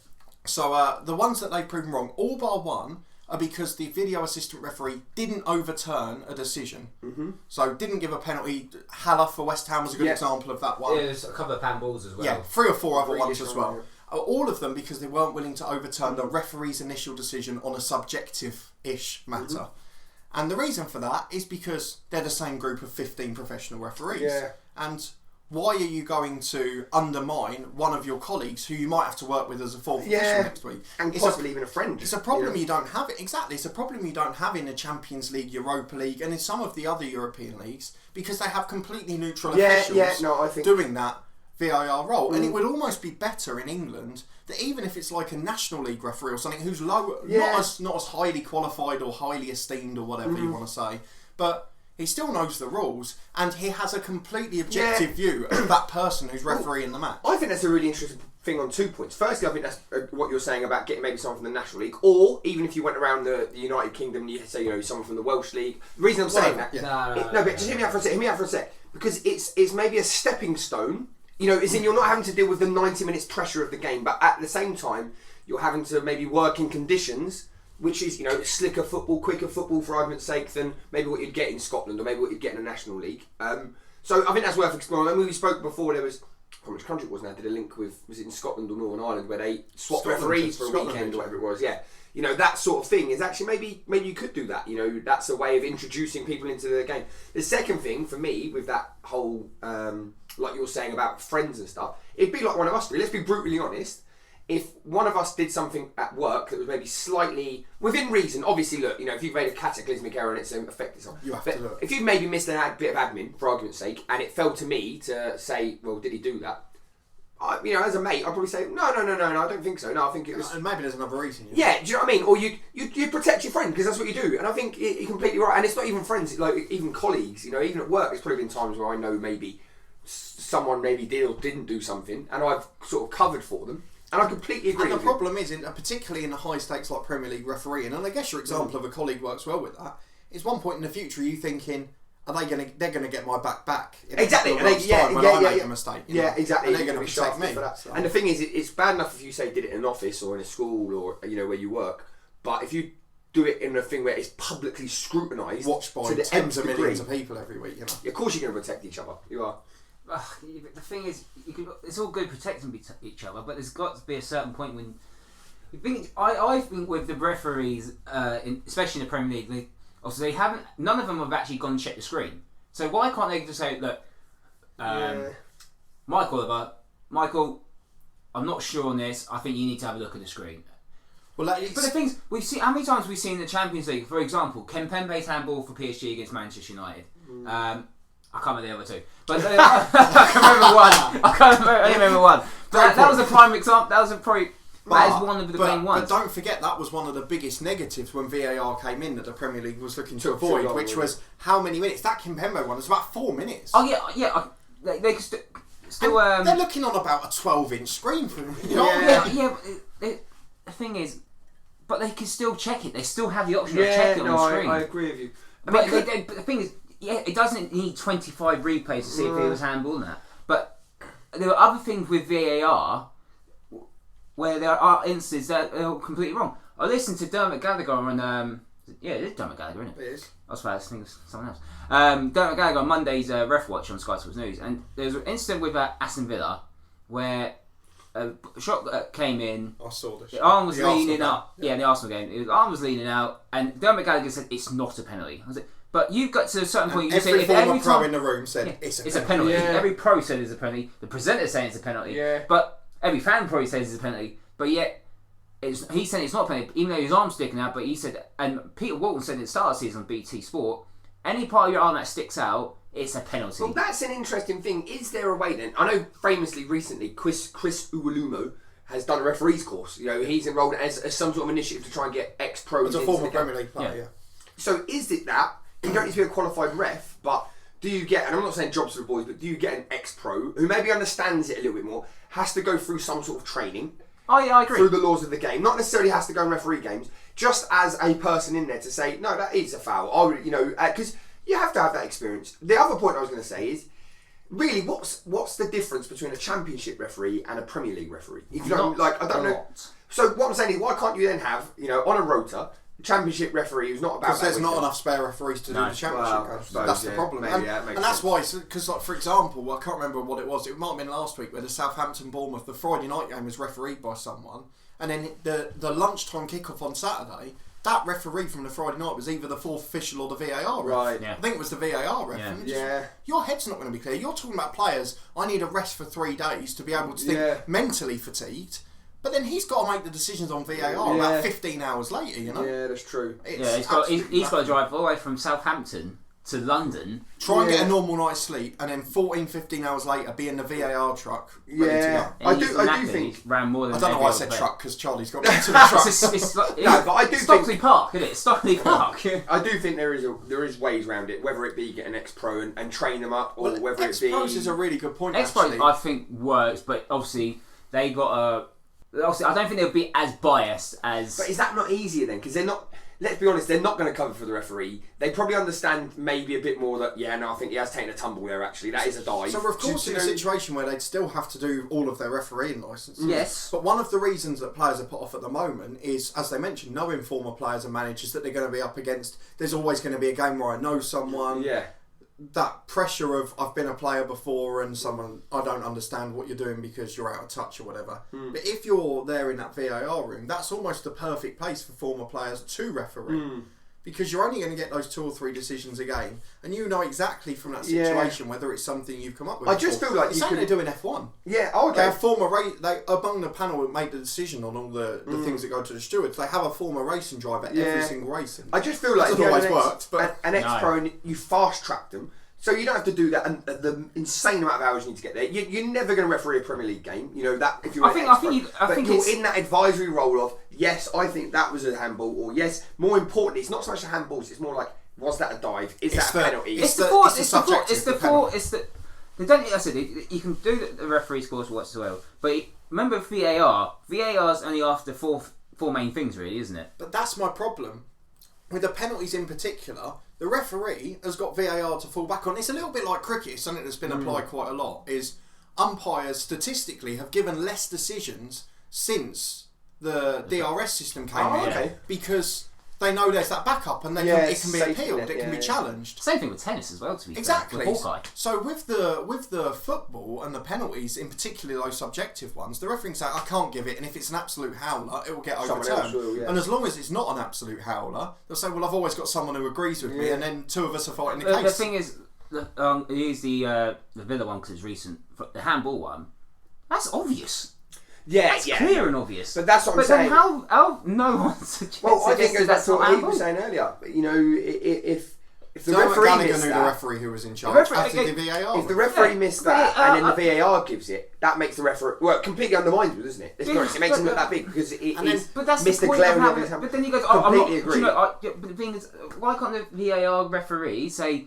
So the ones that they've proven wrong, all bar one, are because the video assistant referee didn't overturn a decision. Mm-hmm. So didn't give a penalty. Haller for West Ham was a good example of that one. Yeah, there's a couple of handballs as well. Yeah, 3 or 4 other ones as well. All of them because they weren't willing to overturn the referee's initial decision on a subjective-ish matter. Mm-hmm. And the reason for that is because they're the same group of 15 professional referees. Yeah. And why are you going to undermine one of your colleagues who you might have to work with as a fourth official next week? And possibly even a friend. It's a problem you don't have. Exactly. It's a problem you don't have in the Champions League, Europa League, and in some of the other European leagues because they have completely neutral officials doing that VAR role. And it would almost be better in England that even if it's like a National League referee or something who's low, not as highly qualified or highly esteemed or whatever you want to say, but he still knows the rules and he has a completely objective view of that person who's refereeing the match. I think that's a really interesting thing on 2 points. Firstly, I think that's what you're saying about getting maybe someone from the National League, or even if you went around the United Kingdom and you say, someone from the Welsh League. The reason I'm saying that... No, but just hear me out for a sec. Because it's maybe a stepping stone. It's in you're not having to deal with the 90 minutes pressure of the game, but at the same time, you're having to maybe work in conditions which is, slicker football, quicker football for argument's sake than maybe what you'd get in Scotland or maybe what you'd get in a National League. So I think that's worth exploring. I mean, we spoke before, there was, how much country it was now, did a link with, was it in Scotland or Northern Ireland, where they swapped referees for a weekend or whatever it was, that sort of thing is actually maybe you could do that. That's a way of introducing people into the game. The second thing for me with that whole, like you're saying about friends and stuff, it'd be like one of us three. Let's be brutally honest. If one of us did something at work that was maybe slightly within reason, obviously, look, if you've made a cataclysmic error and it's affected someone, you have to look. If you maybe missed a bit of admin, for argument's sake, and it fell to me to say, well, did he do that? As a mate, I'd probably say, no, I don't think so. No, I think it was... And maybe there's another reason. Yeah, do you know what I mean? Or you protect your friend, because that's what you do. And I think you're completely right. And it's not even friends, like even colleagues, even at work, there's probably been times where I know maybe someone maybe did or didn't do something, and I've sort of covered for them. And I completely agree. And the problem is, particularly in the high stakes like Premier League refereeing, and I guess your example of a colleague works well with that, is one point in the future you thinking, they're going to get my back in exactly. When I make a mistake. Exactly. And they're going to protect me. For that. And the thing is, it's bad enough if you say did it in an office or in a school or where you work, but if you do it in a thing where it's publicly scrutinised, watched by tens of millions of people every week, of course you're going to protect each other. You are. The thing is, it's all good protecting each other, but there's got to be a certain point when I think with the referees, especially in the Premier League, none of them have actually gone and checked the screen. So why can't they just say, look, Michael, I'm not sure on this. I think you need to have a look at the screen. But the things we've seen, how many times we've seen in the Champions League, for example, Kempembe's handball for PSG against Manchester United. I can't remember the other two, but I can remember one. I only remember one. But that was a prime example. That is one of the main ones. But don't forget, that was one of the biggest negatives when VAR came in that the Premier League was looking to avoid, which was how many minutes. That Kimpembe one was about 4 minutes. Oh yeah. They still. They're looking on about a 12-inch screen for them. The thing is, but they can still check it. They still have the option of checking it on screen. I agree with you. But the thing is, it doesn't need 25 replays to see if it was handball and that. But there are other things with VAR where there are instances that are completely wrong. I listened to Dermot Gallagher on Yeah, it is Dermot Gallagher, isn't it? It is. I was thinking of someone else. Dermot Gallagher on Monday's Ref Watch on Sky Sports News, and there was an incident with Aston Villa where a shot came in. I saw this. The arm was The leaning Arsenal up. Yeah, in the Arsenal game. The arm was leaning out, and Dermot Gallagher said it's not a penalty. I was like, but you've got to a certain point. You Every say former if pro time, in the room said it's a penalty. Yeah. Every pro said it's a penalty. The presenter saying it's a penalty. Yeah. But every fan probably says it's a penalty. But yet, he said it's not a penalty, even though his arm's sticking out. But he said, and Peter Walton said at the start of the season on BT Sport, any part of your arm that sticks out, it's a penalty. Well, that's an interesting thing. Is there a way then? I know famously recently, Chris Uwalumo has done a referee's course. You know, he's enrolled as some sort of initiative to try and get ex-pros. As a former Premier League player, yeah. So is it that you don't need to be a qualified ref, but do you get? And I'm not saying jobs for the boys, but do you get an ex-pro who maybe understands it a little bit more, has to go through some sort of training? Oh yeah, I agree. Through the laws of the game, not necessarily has to go and referee games, just as a person in there to say, no, that is a foul. I would, because you have to have that experience. The other point I was going to say is, really, what's the difference between a Championship referee and a Premier League referee? If you don't I don't know. So what I'm saying is, why can't you then have, on a rota, Championship referee who's not about because there's not enough spare referees to do the Championship games. That's the problem. Maybe, and that's why, because like, for example, I can't remember what it was. It might have been last week where the Southampton-Bournemouth, the Friday night game was refereed by someone, and then the lunchtime kickoff on Saturday, that referee from the Friday night was either the fourth official or the VAR ref. Right. I think it was the VAR ref. Yeah. Your head's not going to be clear. You're talking about players, I need a rest for 3 days to be able to think mentally fatigued. But then he's got to make the decisions on VAR about 15 hours later, Yeah, that's true. He's got to drive all the way from Southampton to London. Try and get a normal night's sleep, and then 14, 15 hours later be in the VAR truck ready to go. I do think. Ran more than I don't know why I said player. truck, because Charlie's got into the truck. But I do Stockley think Park, isn't it? Stockley Park. I do think there is ways around it, whether it be get an ex-pro and train them up, or whether it be. Ex-pros is a really good point. Ex-pros, I think, works, but obviously they got a. Obviously, I don't think they'll be as biased as. But is that not easier then? Because they're not. Let's be honest, they're not going to cover for the referee. They probably understand maybe a bit more that I think he has taken a tumble there. Actually, that is a dive. So we're of course in a situation where they'd still have to do all of their refereeing licences. Yes. But one of the reasons that players are put off at the moment is, as they mentioned, knowing former players and managers that they're going to be up against. There's always going to be a game where I know someone. Yeah. That pressure of I've been a player before and someone I don't understand what you're doing because you're out of touch or whatever. But if you're there in that VAR room, that's almost the perfect place for former players to referee. Because you're only going to get those 2 or 3 decisions a game, and you know exactly from that situation whether it's something you've come up with. I just feel like it's you something could they do in F1. Yeah, They have former among the panel that made the decision on all the things that go to the stewards. They have a former racing driver every single racing. I just feel like it always worked, but an ex-pro and you fast track them. So you don't have to do that, and the insane amount of hours you need to get there. You're never going to referee a Premier League game. You know that if you're. I think you're in that advisory role of yes, I think that was a handball, or yes, more importantly, it's not so much the handballs. It's more like was that a dive? Is that a penalty? They don't. I said you can do the referee's course whatsoever, but remember VAR. VAR's only after four main things, really, isn't it? But that's my problem with the penalties in particular. The referee has got VAR to fall back on. It's a little bit like cricket, something that's been applied quite a lot, is umpires statistically have given less decisions since the DRS system came in because they know there's that backup and it can be appealed, it can be challenged. Same thing with tennis as well, to be fair. Exactly. With Hawkeye. So with the football and the penalties, in particular those subjective ones, the referee can say, I can't give it, and if it's an absolute howler, it will get overturned. And as long as it's not an absolute howler, they'll say, well, I've always got someone who agrees with me, and then 2 of us are fighting the case. The thing is, use the Villa one because it's recent. The handball one, that's obvious. Yeah, that's clear and obvious. But that's what I'm saying. But then how no one suggests? Well, I think that's what he handball. was saying earlier. You know, if the Dermot referee Gallagher missed knew that, the referee who was in charge after the VAR. if the referee missed that and then the VAR gives it, that makes the referee it completely undermines it, doesn't it? Let's be honest, it makes him look that big because missed the glaring obvious. But then you go, completely agree. But the thing is, why can't the VAR referee say,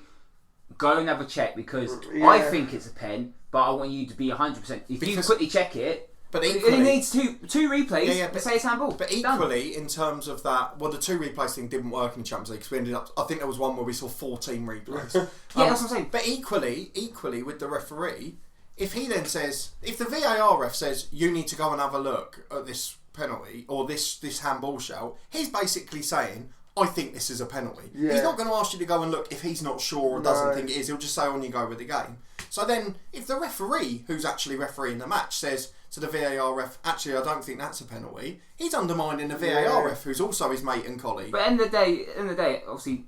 go and have a check because I think it's a pen, but I want you to be 100%. If you quickly check it. But equally, it needs two replays to say it's handball. But equally, in terms of that, the 2 replays thing didn't work in the Champions League because we ended up. I think there was one where we saw 14 replays. That's what I'm saying. But equally with the referee, if he then says, if the VAR ref says you need to go and have a look at this penalty or this handball shout, he's basically saying, I think this is a penalty. Yeah. He's not going to ask you to go and look if he's not sure or doesn't think it is. He'll just say, on you go with the game. So then, if the referee, who's actually refereeing the match, says to the VAR ref, actually, I don't think that's a penalty, he's undermining the VAR ref, who's also his mate and colleague. But end of the day, obviously,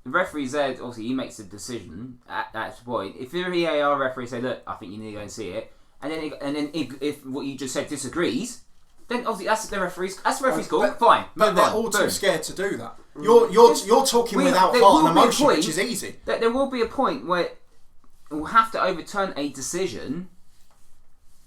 the referee said, obviously, he makes the decision at that point. If the VAR referee said, look, I think you need to go and see it, and then if what you just said disagrees, then obviously that's the referee's call. Fine, But they're all too scared to do that. You're talking without heart and emotion, which is easy. There will be a point where we'll have to overturn a decision,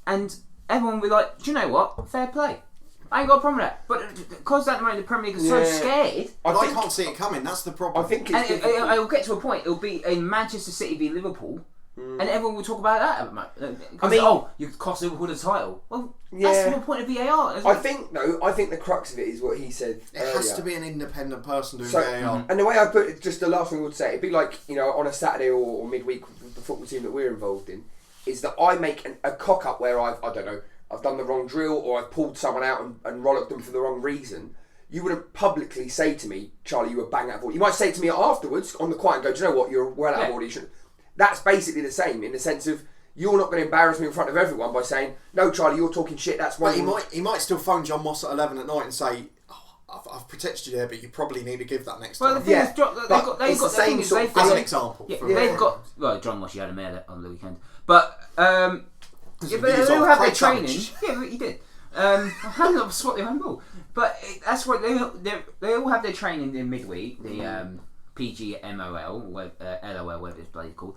and everyone will be like, do you know what? Fair play. I ain't got a problem with that. But because at the moment the Premier League is so scared, I can't see it coming. That's the problem. I think it'll get to a point. It'll be in Manchester City v Liverpool. And everyone will talk about that. I mean, you cost Liverpool the title. Well, that's the whole point of VAR. I think the crux of it is what he said. It has to be an independent person doing So, VAR. and the way I put it, just the last thing I would say, it'd be like, on a Saturday or midweek with the football team that we're involved in, is that I make a cock up where I've done the wrong drill or I've pulled someone out and rollocked them for the wrong reason. You wouldn't publicly say to me, Charlie, you were bang out of order. You might say to me afterwards on the quiet and go, do you know what, you're well out of order. You shouldn't. That's basically the same in the sense of you're not going to embarrass me in front of everyone by saying, no, Charlie, you're talking shit. That's why. But he might still phone John Moss at 11 at night and say, I've protected you there, but you probably need to give that next time. Well, the thing is, they've got the same sort of as an example. Yeah, they've got. Well, John Moss, you had him there on the weekend, but they all have their training. Yeah, he did. I haven't got swat the handball, but that's what they all have their training in midweek. The PGMOL, LOL, whatever it's bloody called.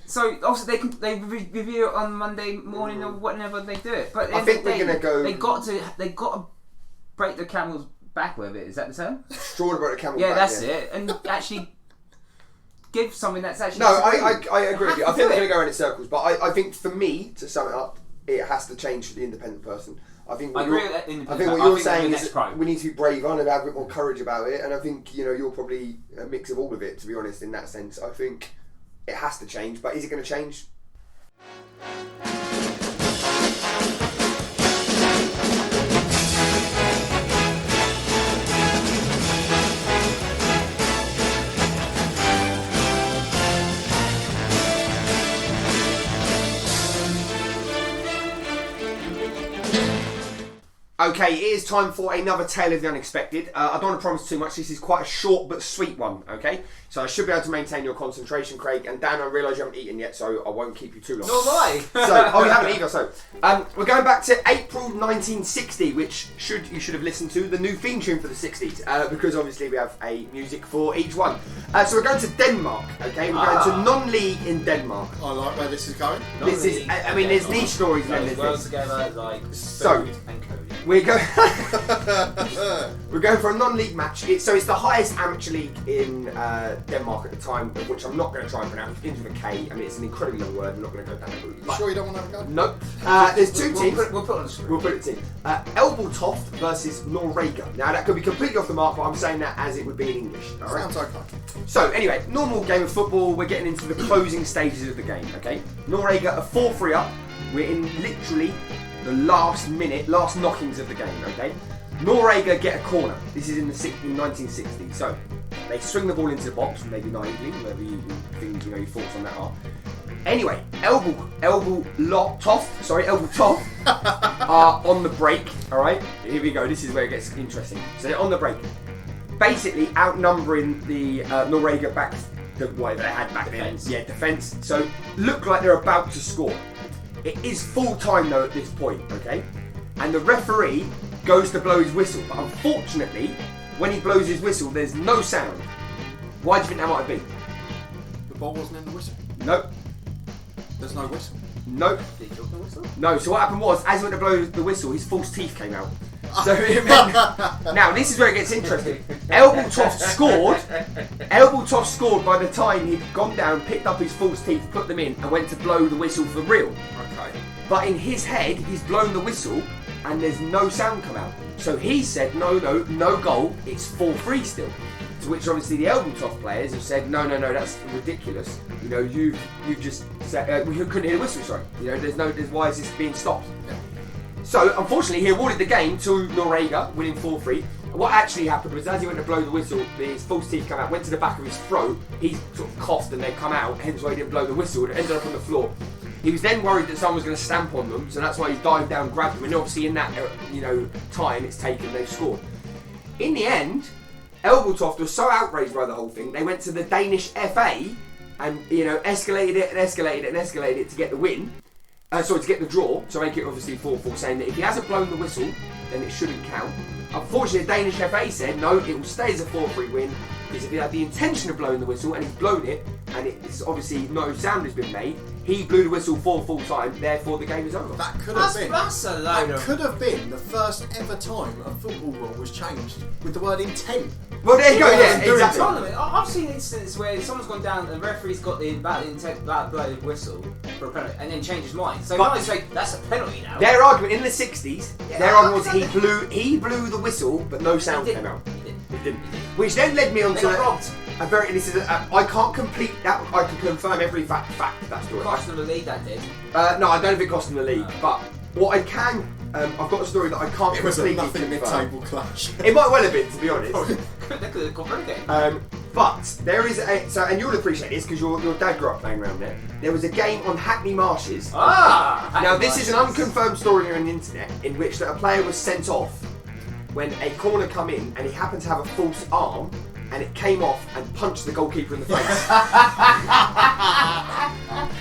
So obviously they review it on Monday morning or whenever they do it. But I think we're gonna go. They got to break the camel's back with it. Is that the term? Straw to break the camel's back. Yeah, that's it. And actually give something that's actually. No, I agree with you. I think we're gonna go in circles, but I think for me to sum it up, it has to change for the independent person. I agree with that. I think what you're saying is we need to be braver and have a bit more courage about it. And I think you're probably a mix of all of it. To be honest, in that sense, I think it has to change. But is it going to change? Okay, it is time for another Tale of the Unexpected. I don't want to promise too much. This is quite a short but sweet one, okay? So I should be able to maintain your concentration, Craig. And Dan, I realise you haven't eaten yet, so I won't keep you too long. Nor have I. You haven't either, so. We're going back to April 1960, which you should have listened to, the new theme tune for the 60s, because obviously we have a music for each one. So we're going to Denmark, okay? We're going to non-league in Denmark. I like where this is going. This is, I mean, there's niche stories. Words together like food and code. We're going for a non-league match. It's the highest amateur league in Denmark at the time, which I'm not going to try and pronounce. Begins with a K. I mean, it's an incredibly long word. I'm not going to go down that route. You sure you don't want to have a go? No. There's two teams. We'll put it on the screen. We'll put it in. Elbeltoft versus Norrega. Now that could be completely off the mark, but I'm saying that as it would be in English. All right? Sounds okay. So anyway, normal game of football. We're getting into the closing stages of the game. Okay. Norrega are 4-3 up. We're in literally the last knockings of the game, okay? Norrega get a corner. This is in 1960. So they swing the ball into the box, maybe naively, whatever you think, your thoughts on that are. Anyway, Elbeltoft are on the break. All right, here we go. This is where it gets interesting. So they're on the break, basically outnumbering the Norrega back, whatever they had back then. Yeah, defence. So look like they're about to score. It is full time though at this point, okay? And the referee goes to blow his whistle, but unfortunately, when he blows his whistle, there's no sound. Why do you think that might have been? The ball wasn't in the whistle? Nope. There's no whistle? Nope. Did he blow the whistle? No, so what happened was, as he went to blow the whistle, his false teeth came out. So it meant, now this is where it gets interesting. Elbeltoft scored by the time he'd gone down, picked up his false teeth, put them in, and went to blow the whistle for real. Okay. But in his head, he's blown the whistle, and there's no sound come out. So he said, no goal, it's 4-3 still. To which obviously the Elbeltoft players have said, no, that's ridiculous. You've just said, we couldn't hear the whistle, sorry. Why is this being stopped? Yeah. So, unfortunately, he awarded the game to Norrega, winning 4-3. What actually happened was as he went to blow the whistle, his false teeth come out, went to the back of his throat, he sort of coughed and they come out, hence why he didn't blow the whistle, and it ended up on the floor. He was then worried that someone was going to stamp on them, so that's why he dived down, grabbed them, and obviously in that time it's taken, they've scored. In the end, Elbertoft was so outraged by the whole thing, they went to the Danish FA and escalated it to get the win. To get the draw, to make it obviously 4-4, saying that if he hasn't blown the whistle, then it shouldn't count. Unfortunately, the Danish FA said no, it will stay as a 4-3 win, because if he had the intention of blowing the whistle and he's blown it, and it's obviously no sound has been made, he blew the whistle 4 full time, therefore the game is over. That could have been. That's a load That of... could have been the first ever time a football rule was changed with the word intent. Well, there you go, yeah, Doing exactly. something. I've seen instances where someone's gone down, the referee's got the intent blow whistle for a penalty, and then changed his mind. So But- now say that's a penalty now. Their argument in the 60s, Yeah, their argument was exactly. he blew the whistle, but no sound He came out. didn't. He didn't. Which then led me on They to got robbed. I can't complete that. I can confirm every fact of that story. Cost them the league, that did. No, I don't know if it cost them the league, but what I can, I've got a story that I can't It was a completely nothing confirm. mid-table clash. It might well have been, to be honest. They could have gone relegated. But there is and you'll appreciate this because your dad grew up playing around there. There was a game on Hackney Marshes. Now this is an unconfirmed story on the internet in which that a player was sent off when a corner come in and he happened to have a false arm and it came off and punched the goalkeeper in the face.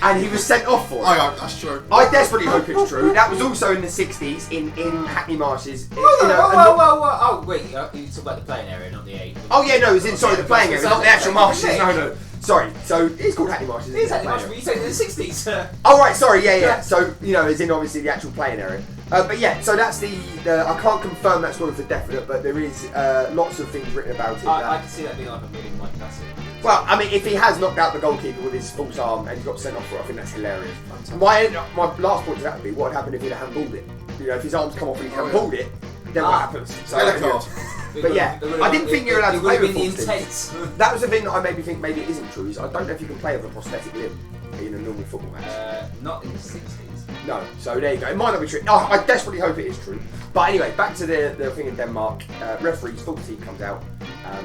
And he was sent off for it. That's true. I desperately hope it's true. That was also in the 60s in Hackney Marshes. Oh, wait, you talk about the playing area, not the A. Oh yeah, no, it was in the playing area, not the actual marshes. No. Sorry. So it's called Hackney Marshes. It's Hackney Marshes, but you said in the 60s. Oh right, sorry, yeah. So as in obviously the actual playing area. But yeah, so that's the I can't confirm that story for definite, but there is lots of things written about it. I can see that being like a really like classic. Well, I mean, if he has knocked out the goalkeeper with his false arm and he got sent off for it, I think that's hilarious. My last point to that would be what would happen if he'd handballed it. If his arms come off and he handballed it, then what happens? So, but yeah, I didn't think you were allowed to play with false limbs. That was the thing that I made me think maybe it isn't true. Is I don't know if you can play with a prosthetic limb in a normal football match. Not in the 60s. No, so there you go. It might not be true. Oh, I desperately hope it is true. But anyway, back to the thing in Denmark. Referee's full team comes out.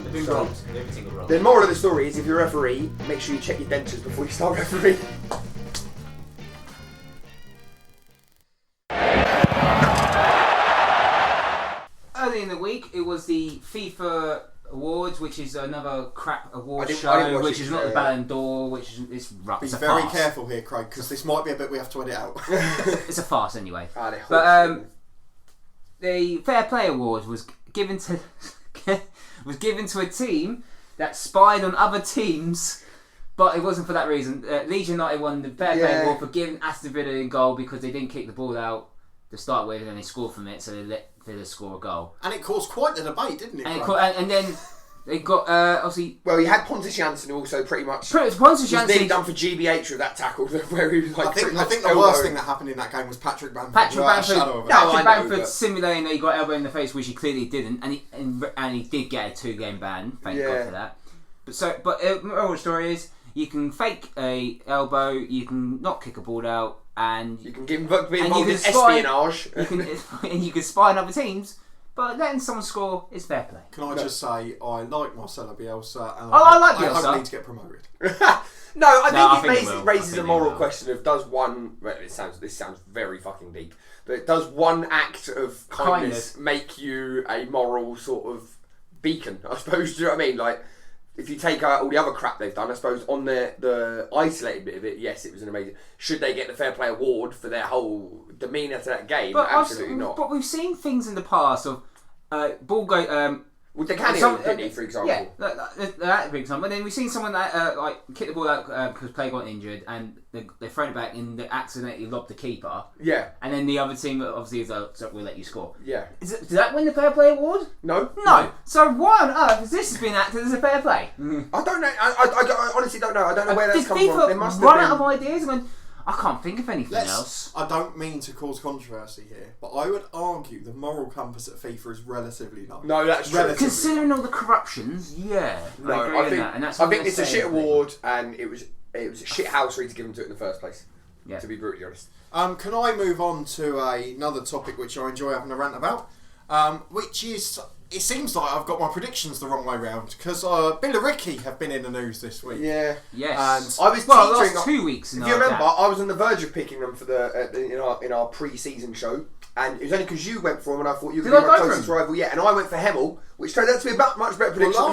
They've been robbed. Everything got robbed. The moral of the story is if you're a referee, make sure you check your dentures before you start refereeing. Early in the week, it was the FIFA Awards, which is another crap award I show, didn't which watch is it, not the Ballon d'Or, which is it's Be it's a very farce. careful here, Craig, because this might be a bit we have to edit out. It's a farce anyway. But The Fair Play Award was given to a team that spied on other teams, but it wasn't for that reason. Leeds United won the Fair Play Award for giving Aston Villa a goal because they didn't kick the ball out to start with, and they scored from it, so they let Villa score a goal. And it caused quite the debate, didn't it? And then they got obviously. Well, he had Pontus Jansson, who also pretty much. Pontus was Jansson nearly done for GBH with that tackle, where he was like. I think the worst thing that happened in that game was Patrick Bamford. Bamford simulating that he got elbow in the face, which he clearly didn't, and he did get a 2-game ban. Thank God for that. But the moral of the story is you can fake a elbow, you can not kick a ball out, and you can be involved in espionage. You can spy on other teams. But letting someone score is fair play. Can I just say, I like Marcelo Bielsa, and I like Bielsa. I hope he needs to get promoted. I think it raises a moral question of does one. Well, this sounds very fucking deep, but does one act of kindness make you a moral sort of beacon? I suppose. Do you know what I mean? Like, if you take out all the other crap they've done, I suppose on the isolated bit of it, yes, it was an amazing. Should they get the Fair Play Award for their whole demeanour to that game? But absolutely not. But we've seen things in the past of ball go. With the Canio, didn't he, for example? Yeah, that big example. And then we've seen someone that kick the ball out because player got injured, and they thrown it back and they accidentally lobbed the keeper. Yeah. And then the other team obviously is so we'll let you score. Yeah. Does that win the Fair Play Award? No. So why on earth has this been acted as a fair play? I don't know. I honestly don't know. I don't know where that's come from. They must have run out of ideas and went, I can't think of anything Let's, else. I don't mean to cause controversy here, but I would argue the moral compass at FIFA is relatively low. No, that's true. Considering all the corruptions, yeah. No, I agree with that. And that's I think it's a shit award, and it was a shit housery to give them to it in the first place. Yeah. To be brutally honest. Can I move on to another topic which I enjoy having a rant about, which is it seems like I've got my predictions the wrong way round because Billericay have been in the news this week. Yeah. Yes. And I was last teetering 2 weeks. If you remember, I was on the verge of picking them for in our pre-season show, and it was only because you went for them, and I thought you were going to be my closest rival yet, and I went for Hemel, which turned out to be a much better prediction. Well,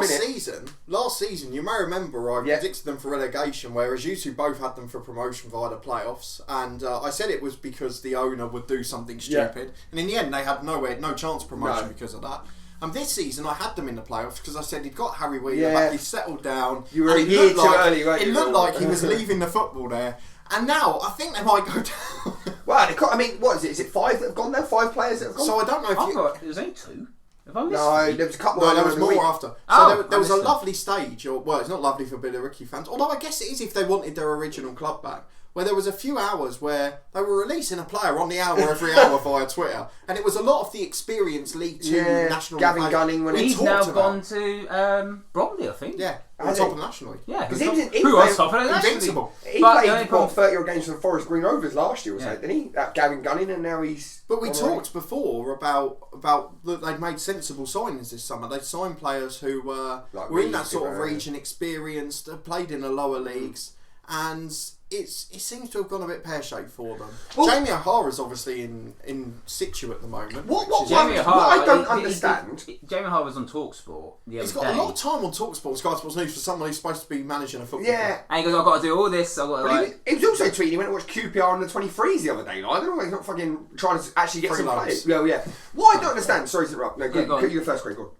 last season, you may remember I predicted them for relegation, whereas you two both had them for promotion via the playoffs, and I said it was because the owner would do something stupid, and in the end they had no chance of promotion because of that. And this season I had them in the playoffs because I said he'd got Harry Wheeler back, he'd settled down. You were a year too early, weren't you? It looked like he was leaving the football there. And now I think they might go down. Well, I mean, what is it? Is it 5 that have gone there? 5 players that have gone? So I don't know if I thought there was only 2. Have I missed No, three? there was a couple. No, there was more week. after. So Oh, there was a I missed lovely stage, well, it's not lovely for Billericay fans, although I guess it is if they wanted their original club back, where there was a few hours where they were releasing a player on the hour every hour via Twitter, and it was a lot of the experienced League 2 national Gavin players. Gunning when He's he now talked gone about. to Bromley, I think. Yeah, on Has top he? of the National League. Yeah, Because who was top of the National League? Invincible. He But the played only problem- 30 odd games for the Forest Green Rovers last year or so, didn't he? That Gavin Gunning, and now he's. But we on the talked before about that they'd made sensible signings this summer. They'd signed players who were in that sort of region, experienced, played in the lower leagues, and it seems to have gone a bit pear-shaped for them. Well, Jamie O'Hara's obviously in situ at the moment. What Jamie I O'Hara, don't understand. Jamie O'Hara was on TalkSport the other He's got day. a lot of time on TalkSport, Sky Sports News, for someone who's supposed to be managing a football Yeah. club. And he goes, I've got to do all this. I've got to, But he was also tweeting. He went and watched QPR on the 23s the other day. Like, I don't know why he's not fucking trying to actually get some Freeloads. players. Yeah. What I don't understand. Sorry to interrupt. No, go on. you go first, Greg. Go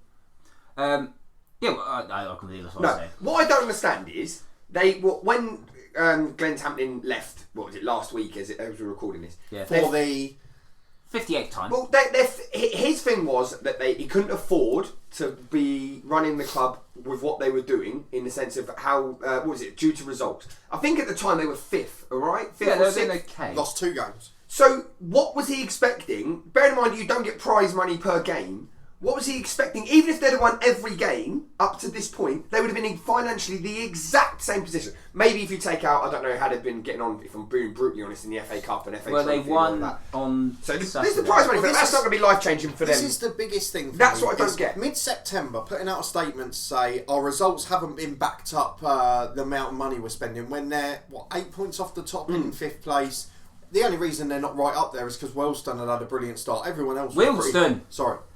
yeah, well, I can believe that's on. what I'm No, saying. what I don't understand is when Glenn Tampton left. What was it last week? As we were recording this. Yeah. For the 58th time. Well, his thing was that he couldn't afford to be running the club with what they were doing in the sense of how what was it due to results. I think at the time they were 5th, all right, 5th yeah, or they're 6th. doing okay. lost 2 games. So what was he expecting? Bear in mind you don't get prize money per game. What was he expecting? Even if they'd have won every game up to this point, they would have been in financially the exact same position. Maybe if you take out, I don't know how they've been getting on, if I'm being brutally honest, in the FA Cup and FA Well, they Trophy and all won that. on So this is the Saturday. prize money for them. Well, That's not going to be life-changing for This them. is the biggest thing for That's me, what I don't is get. Mid-September, putting out a statement to say our results haven't been backed up the amount of money we're spending when they're 8 points off the top in 5th place. The only reason they're not right up there is because Wellston had a brilliant start. Everyone else was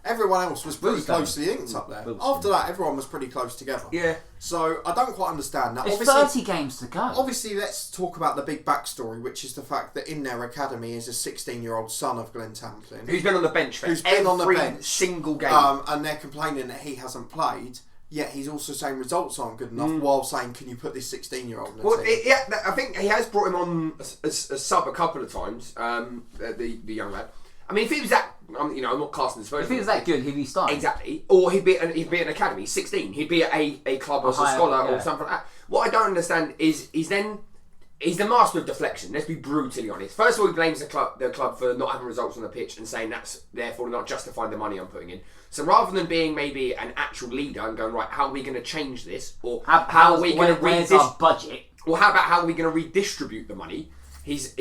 everyone else was pretty closely linked up there. After that, everyone was pretty close together. Yeah. So I don't quite understand that. There's 30 games to go. Obviously, let's talk about the big backstory, which is the fact that in their academy is a 16-year-old son of Glenn Tamplin. Who's been on the bench for Who's been on the every bench. single game. And they're complaining that he hasn't played, yet he's also saying results aren't good enough, while saying, can you put this 16-year-old in the Well, team? I think he has brought him on as a sub a couple of times, the young lad. I mean, if he was that, I'm not casting disposal. If he was that good, he'd be starting. Exactly. Or he'd be at an academy, 16. He'd be at a club as a scholar or something like that. What I don't understand is he's the master of deflection. Let's be brutally honest. First of all, he blames the club for not having results on the pitch and saying that's therefore not justifying the money I'm putting in. So rather than being maybe an actual leader and going, right, how are we going to change this? Or how are we going to where's our budget? Or how about how are we going to redistribute the money? His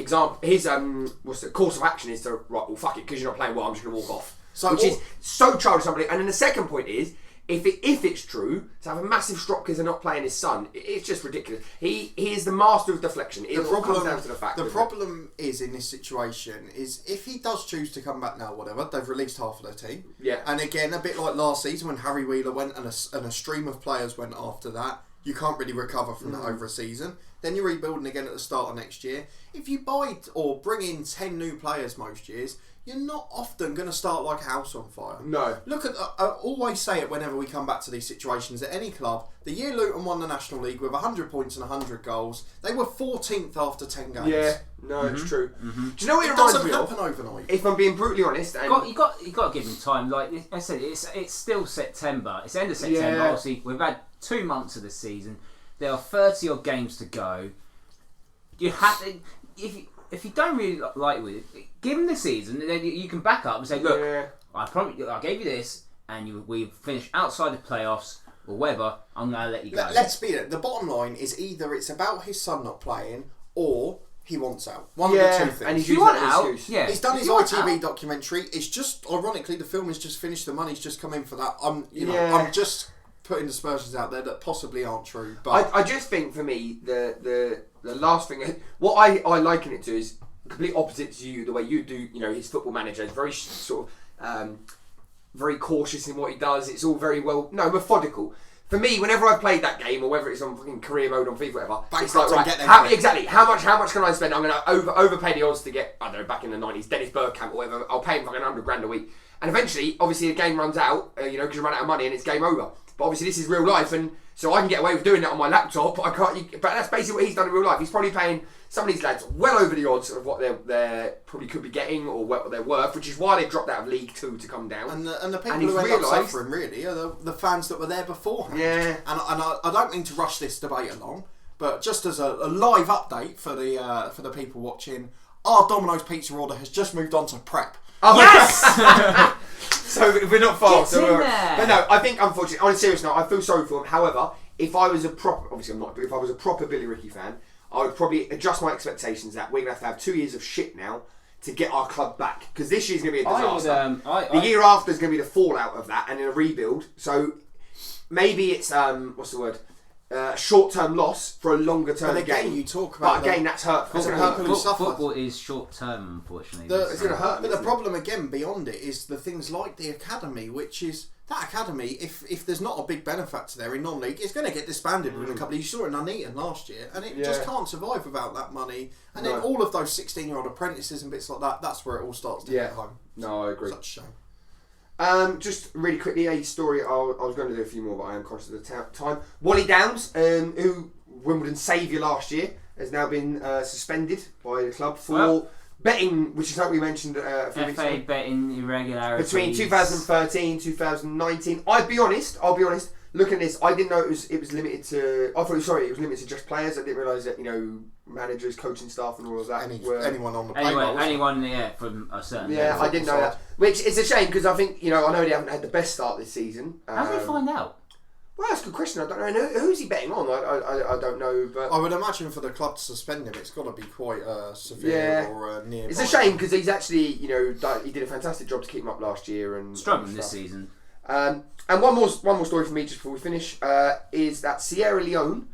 course of action is to, right, well, fuck it, because you're not playing well, I'm just going to walk off. So which is so childish. And then the second point is, if it's true, to have a massive strop because they're not playing his son, it's just ridiculous. He is the master of deflection. It all comes down to the fact. The problem is in this situation is if he does choose to come back now, whatever, they've released half of their team. Yeah. And again, a bit like last season when Harry Wheeler went and a stream of players went after that, you can't really recover from that over a season. Then you're rebuilding again at the start of next year. If you buy or bring in 10 new players most years, you're not often going to start like a house on fire. No. Look at, I always say it whenever we come back to these situations at any club. The year Luton won the National League with 100 points and 100 goals, they were 14th after 10 games. Yeah, no, it's true. Do you know what it It reminds doesn't me happen of? overnight. If I'm being brutally honest, and You got to give him time. Like I said, it's still September. It's the end of September. Yeah. Obviously, we've had 2 months of the season. There are 30 odd games to go. You have to, if you don't really like it, give him the season, and then you can back up and say, look, Yeah. I gave you this, and we finished outside the playoffs or whatever. I'm going to let you go. Let's be it. The bottom line is either it's about his son not playing, or he wants out. One of the two things. and he's You using want that as out? an excuse. Yeah. He's done If his you want ITV out- documentary. It's just, ironically, the film has just finished. The money's just come in for that. Yeah. I'm just putting aspersions out there that possibly aren't true. But I just think for me the last thing, what I liken it to is complete opposite to you. The way you do, his football manager is very sort of very cautious in what he does. It's all very methodical. For me, whenever I've played that game, or whether it's on fucking career mode on FIFA, whatever, it's like, right, exactly. How much can I spend? I'm going to overpay the odds to get, I don't know, back in the 90s, Dennis Bergkamp or whatever. I'll pay him fucking $100,000 a week, and eventually, obviously, the game runs out, because you run out of money and it's game over. But obviously, this is real life, and so I can get away with doing that on my laptop. But I can't. But that's basically what he's done in real life. He's probably paying some of these lads well over the odds of what they probably could be getting or what they're worth, which is why they dropped out of League Two to come down. And the people who end up suffering really are the fans that were there beforehand. Yeah. And I don't mean to rush this debate along, but just as a live update for the people watching, our Domino's pizza order has just moved on to prep. Oh, Yes! So we're not far. Get in there. But no, I think unfortunately, on a serious note, I feel sorry for him. However, if I was a proper, obviously I'm not, but if I was a proper Billericay fan, I would probably adjust my expectations that we're going to have 2 years of shit now to get our club back. Because this year's going to be a disaster. The year after is going to be the fallout of that and in a rebuild. So maybe it's, what's the word? Short-term loss for a longer-term But again, gain. you talk about But again, that's hurtful. It's going to hurt. who suffer. Football is short term, unfortunately. It's going to hurt. But the problem again beyond it is the things like the academy, which is that academy. If there's not a big benefactor there in non-league, it's going to get disbanded within a couple of years. You saw it in Nuneaton last year, and it just can't survive without that money. And then all of those 16-year-old apprentices and bits like that. That's where it all starts to hit home. No, I agree. Such a shame. Just really quickly, a story. I was going to do a few more, but I am conscious of the time. Wally Downs, who Wimbledon's saviour last year, has now been suspended by the club for betting, which is something we mentioned a few weeks ago. FA betting irregularities Between 2013 2019. I'll be honest. Looking at this, I didn't know it was limited to. I thought it was limited to just players. I didn't realise that managers, coaching staff, and all of that. Anyone on the payroll. Anyone from a certain. Yeah, I didn't know that. Which is a shame because I think I know they haven't had the best start this season. How did they find out? Well, that's a good question. I don't know. Who's he betting on? I don't know. But I would imagine for the club to suspend him, it's got to be quite severe or near. It's a shame because he's actually, he did a fantastic job to keep him up last year and struggling this season. And one more story for me just before we finish is that Sierra Leone.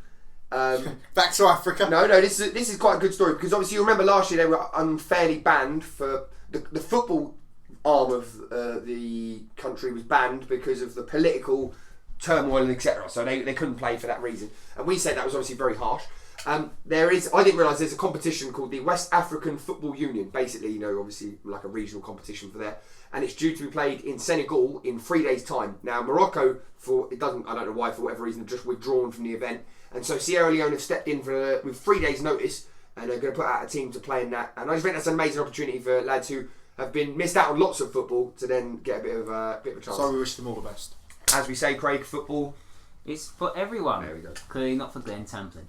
Back to Africa. No, this is quite a good story because obviously you remember last year they were unfairly banned for the football arm of the country was banned because of the political turmoil and etc. So they couldn't play for that reason, and we said that was obviously very harsh. I didn't realise there's a competition called the West African Football Union, basically obviously like a regional competition for there, and it's due to be played in Senegal in 3 days' time. Now Morocco, I don't know why, for whatever reason, have just withdrawn from the event, and so Sierra Leone have stepped in with 3 days' notice, and they're going to put out a team to play in that. And I just think that's an amazing opportunity for lads who have been missed out on lots of football to then get a bit of a chance. So we wish them all the best. As we say, Craig, football. It's for everyone. There we go. Clearly not for Glenn Tamplin.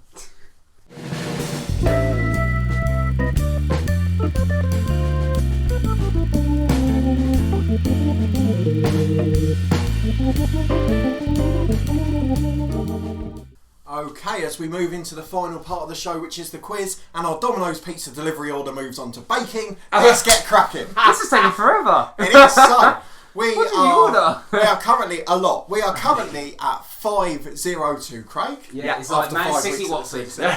Okay, as we move into the final part of the show, which is the quiz, and our Domino's pizza delivery order moves on to baking, let's get cracking. This is taking forever. It is so. We What did you order? We are currently We are currently at 5-0-2, Craig. Yeah, it's like after Man 5 City weeks of the Watford. season.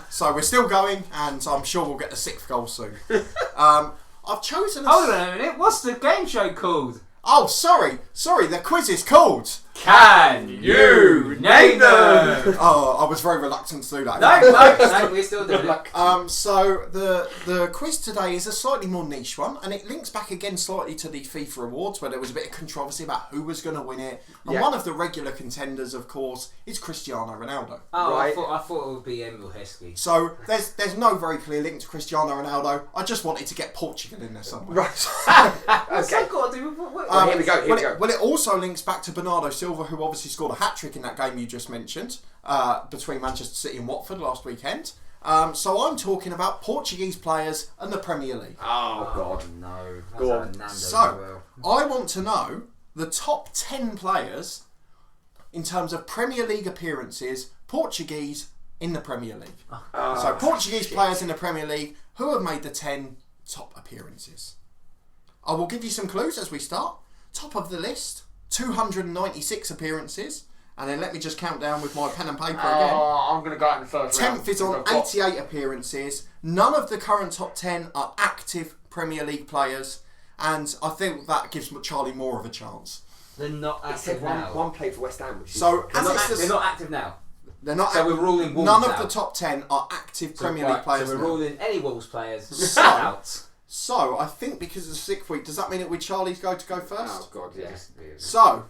So we're still going, and I'm sure we'll get the 6th goal soon. I've chosen. Hold on a minute. What's the game show called? Oh, sorry. The quiz is called. Can you name them? Oh, I was very reluctant to do that. No, we're still doing it. So the quiz today is a slightly more niche one, and it links back again slightly to the FIFA Awards, where there was a bit of controversy about who was going to win it. And one of the regular contenders, of course, is Cristiano Ronaldo. Oh, right. I thought it would be Emil Heskey. So there's no very clear link to Cristiano Ronaldo. I just wanted to get Portugal in there somewhere. Right. What's that got to do with Here we go. Well, it also links back to Bernardo Silva, who obviously scored a hat-trick in that game you just mentioned, between Manchester City and Watford last weekend. So I'm talking about Portuguese players and the Premier League. Oh, God. No. Go on. So, I want to know the top 10 players in terms of Premier League appearances, Portuguese in the Premier League. So Portuguese players in the Premier League who have made the 10 top appearances. I will give you some clues as we start. Top of the list, 296 appearances. And then let me just count down with my pen and paper again. I'm going to go out in the first round. 10th is on 88 appearances. None of the current top 10 are active Premier League players. And I think that gives Charlie more of a chance. They're not active Except now. one played for West Ham. Which is So They're not active now. They're not. So we're ruling Wolves None out. of the top 10 are active Premier League players. So we're now. ruling any Wolves players So- out. So I think because of the 6th week, does that mean it would Charlie's go to go first? Oh, God, yeah. So,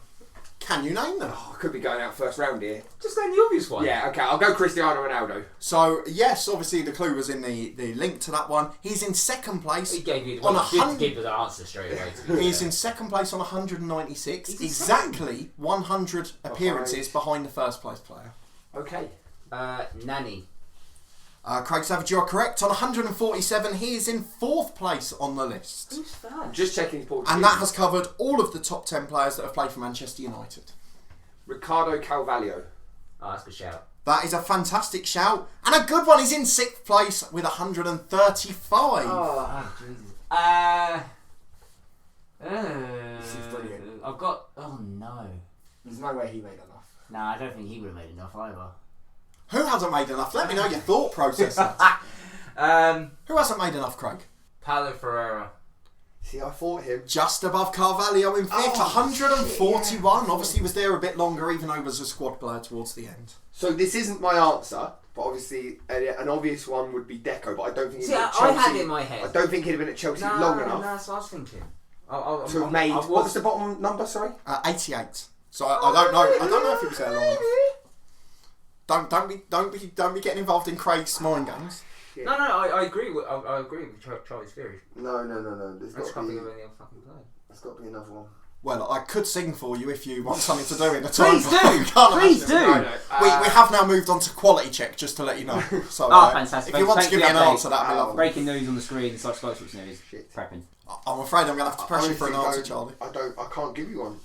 can you name them? I could be going out first round here. Just name the obvious one. Yeah, okay, I'll go Cristiano Ronaldo. So yes, obviously the clue was in the link to that one. He's in second place. He gave you on to give the answer straight away. He's in second place on 196, exactly 100 appearances behind the first place player. Okay. Nani. Craig Savage, you are correct. On 147, he is in 4th place on the list. Who's that? Just checking his Portuguese. And that has covered all of the top 10 players that have played for Manchester United. Ricardo Carvalho. Oh, that's a good shout. That is a fantastic shout. And a good one. He's in 6th place with 135. Oh, Jesus. This is brilliant. I've got... Oh, no. There's no way he made enough. No, I don't think he would have made enough either. Who hasn't made enough? Let me know your thought process. Who hasn't made enough, Craig? Paulo Ferreira. See, I fought him. Just above Carvalho in 5th, 141. Shit, yeah. Obviously, he was there a bit longer, even though he was a squad player towards the end. So this isn't my answer, but obviously an obvious one would be Deco, but I don't think he'd See, been I at Chelsea. had it in my head. I don't think he'd have been at Chelsea long enough No, that's what I was thinking. to have made. What was the bottom number? Sorry. 88. So I don't know. I don't know if he was there long enough. Don't be getting involved in Craig's mind games. No, I agree with Charlie's theory. No. There's I just got can't to think be. of any other fucking play. There's got to be another one. Well, I could sing for you if you want something to do in the time. Please do. but I can't Please imagine do. it. We have now moved on to quality check, just to let you know. So, Fantastic. if you want to Thanks give me for an the update. answer, that'd be lovely. Breaking news on the screen, such sports news. Shit. Prepping. I'm afraid I'm going to have to press you for an answer, Charlie. I can't give you one.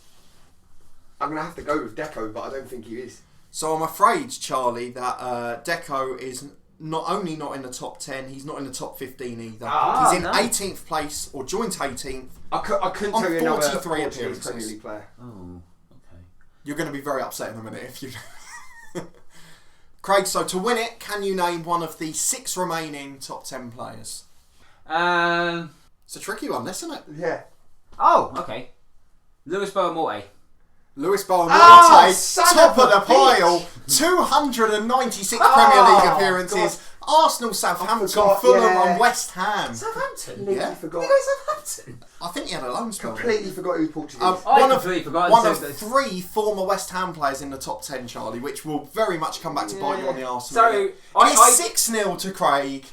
I'm going to have to go with Deco, but I don't think he is. So I'm afraid, Charlie, that Deco is not only not in the top 10, he's not in the top 15 either. He's in 18th place, or joint 18th. I couldn't On tell you another 43 Portuguese appearances. Premier League player. Oh, okay. You're going to be very upset in a minute if you... Craig, so to win it, can you name one of the 6 remaining top 10 players? It's a tricky one, isn't it? Yeah. Oh, okay. Luis Boamorte. Luis Boamorte, son top of of the a pile, 296 Premier League appearances. God. Arsenal, Southampton, forgot, Fulham yeah. and West Ham. Southampton? Completely Yeah. forgot. Did he go Southampton? I think he had a loan spell. Completely forgot he was Portuguese. I One of completely forgot. one So of that's- 3 former West Ham players in the top 10, Charlie, which will very much come back to bite you on the Arsenal. So, It's 6-0 to Craig.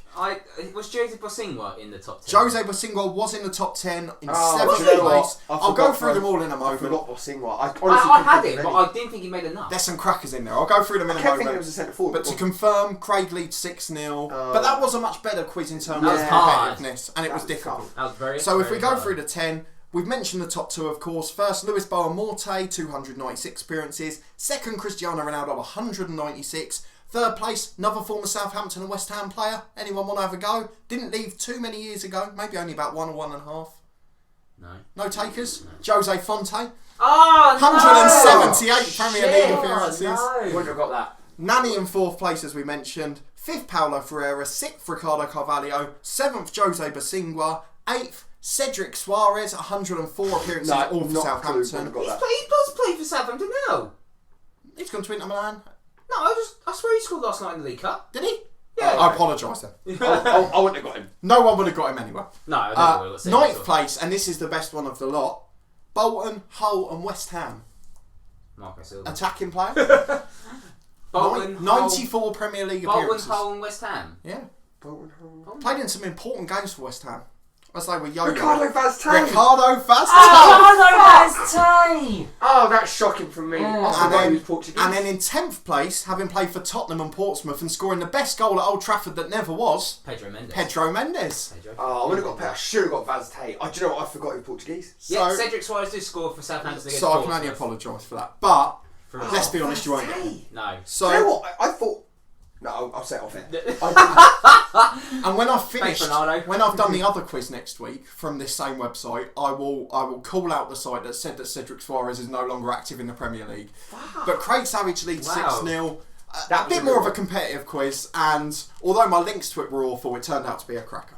was Jose Bosingwa in the top 10? Jose Bosingwa was in the top 10 in Oh, 7th do you know what? place. I I'll go forgot through for- them all in a I moment. forgot Bosingwa. I honestly I had couldn't it, think but of I didn't think he made enough. There's some crackers in there. I'll go through them in I a kept thinking moment. it was a centre forward. But to confirm, Craig leads 6-0. Oh. But that was a much better quiz in terms That of was hard. competitiveness, and it was That was difficult. tough. That was very. So if very we go hard. through the 10, we've mentioned the top 2, of course. First, Luis Boamorte, 296 appearances. Second, Cristiano Ronaldo, 196. Third place, another former Southampton and West Ham player. Anyone want to have a go? Didn't leave too many years ago. Maybe only about 1 or 1.5. No. No takers. Jose Fonte, Oh, 178 Premier League Shit. appearances. No. Wouldn't have got that. Nani in 4th place, as we mentioned. 5th, Paulo Ferreira. 6th, Ricardo Carvalho. 7th, Jose Bosingwa. 8th, Cedric Suarez. 104 appearances, all for not a clue. Southampton. Wouldn't have got that. He does play for Southampton now. He's gone to Inter Milan. No, I swear he scored last night in the League Cup. Did he? Yeah. I apologise then. I wouldn't have got him. No one would have got him anyway. No, I don't know what 9th place, and this is the best one of the lot. Bolton, Hull and West Ham. Marco Silva. Attacking player. Bolton, 94 Premier League Bolton, appearances. Hull and West Ham. Yeah. Bolton, Hull. Played in some important games for West Ham. As they were yo-yo. Ricardo Vaz-Tane. Ricardo Vaz-Tane. Oh, that's shocking from me. I forgot he was Portuguese. And then in 10th place, having played for Tottenham and Portsmouth and scoring the best goal at Old Trafford that never was, Pedro Mendes. Pedro Mendes. Oh, I would have got. I should have got Vaz-Tane. Do you know what? I forgot he was Portuguese. Yeah, So- Cedric Suarez did score for Southampton against So I can only Portsmouth. apologise for that. But For let's be honest, you won't get Vaz-Tane. it. No. Do you know So what? I thought No, I'll set off it. And when I've Thanks, finished, Ronaldo. when I've done the other quiz next week from this same website, I will call out the site that said that Cedric Suarez is no longer active in the Premier League. But Craig Savage leads Wow. 6-0. That A was bit a more good of a one. competitive quiz, and although my links to it were awful, it turned out to be a cracker.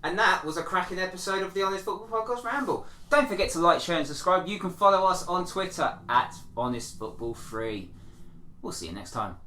And that was a cracking episode of the Honest Football Podcast Ramble. Don't forget to like, share and subscribe. You can follow us on Twitter at HonestFootball3. We'll see you next time.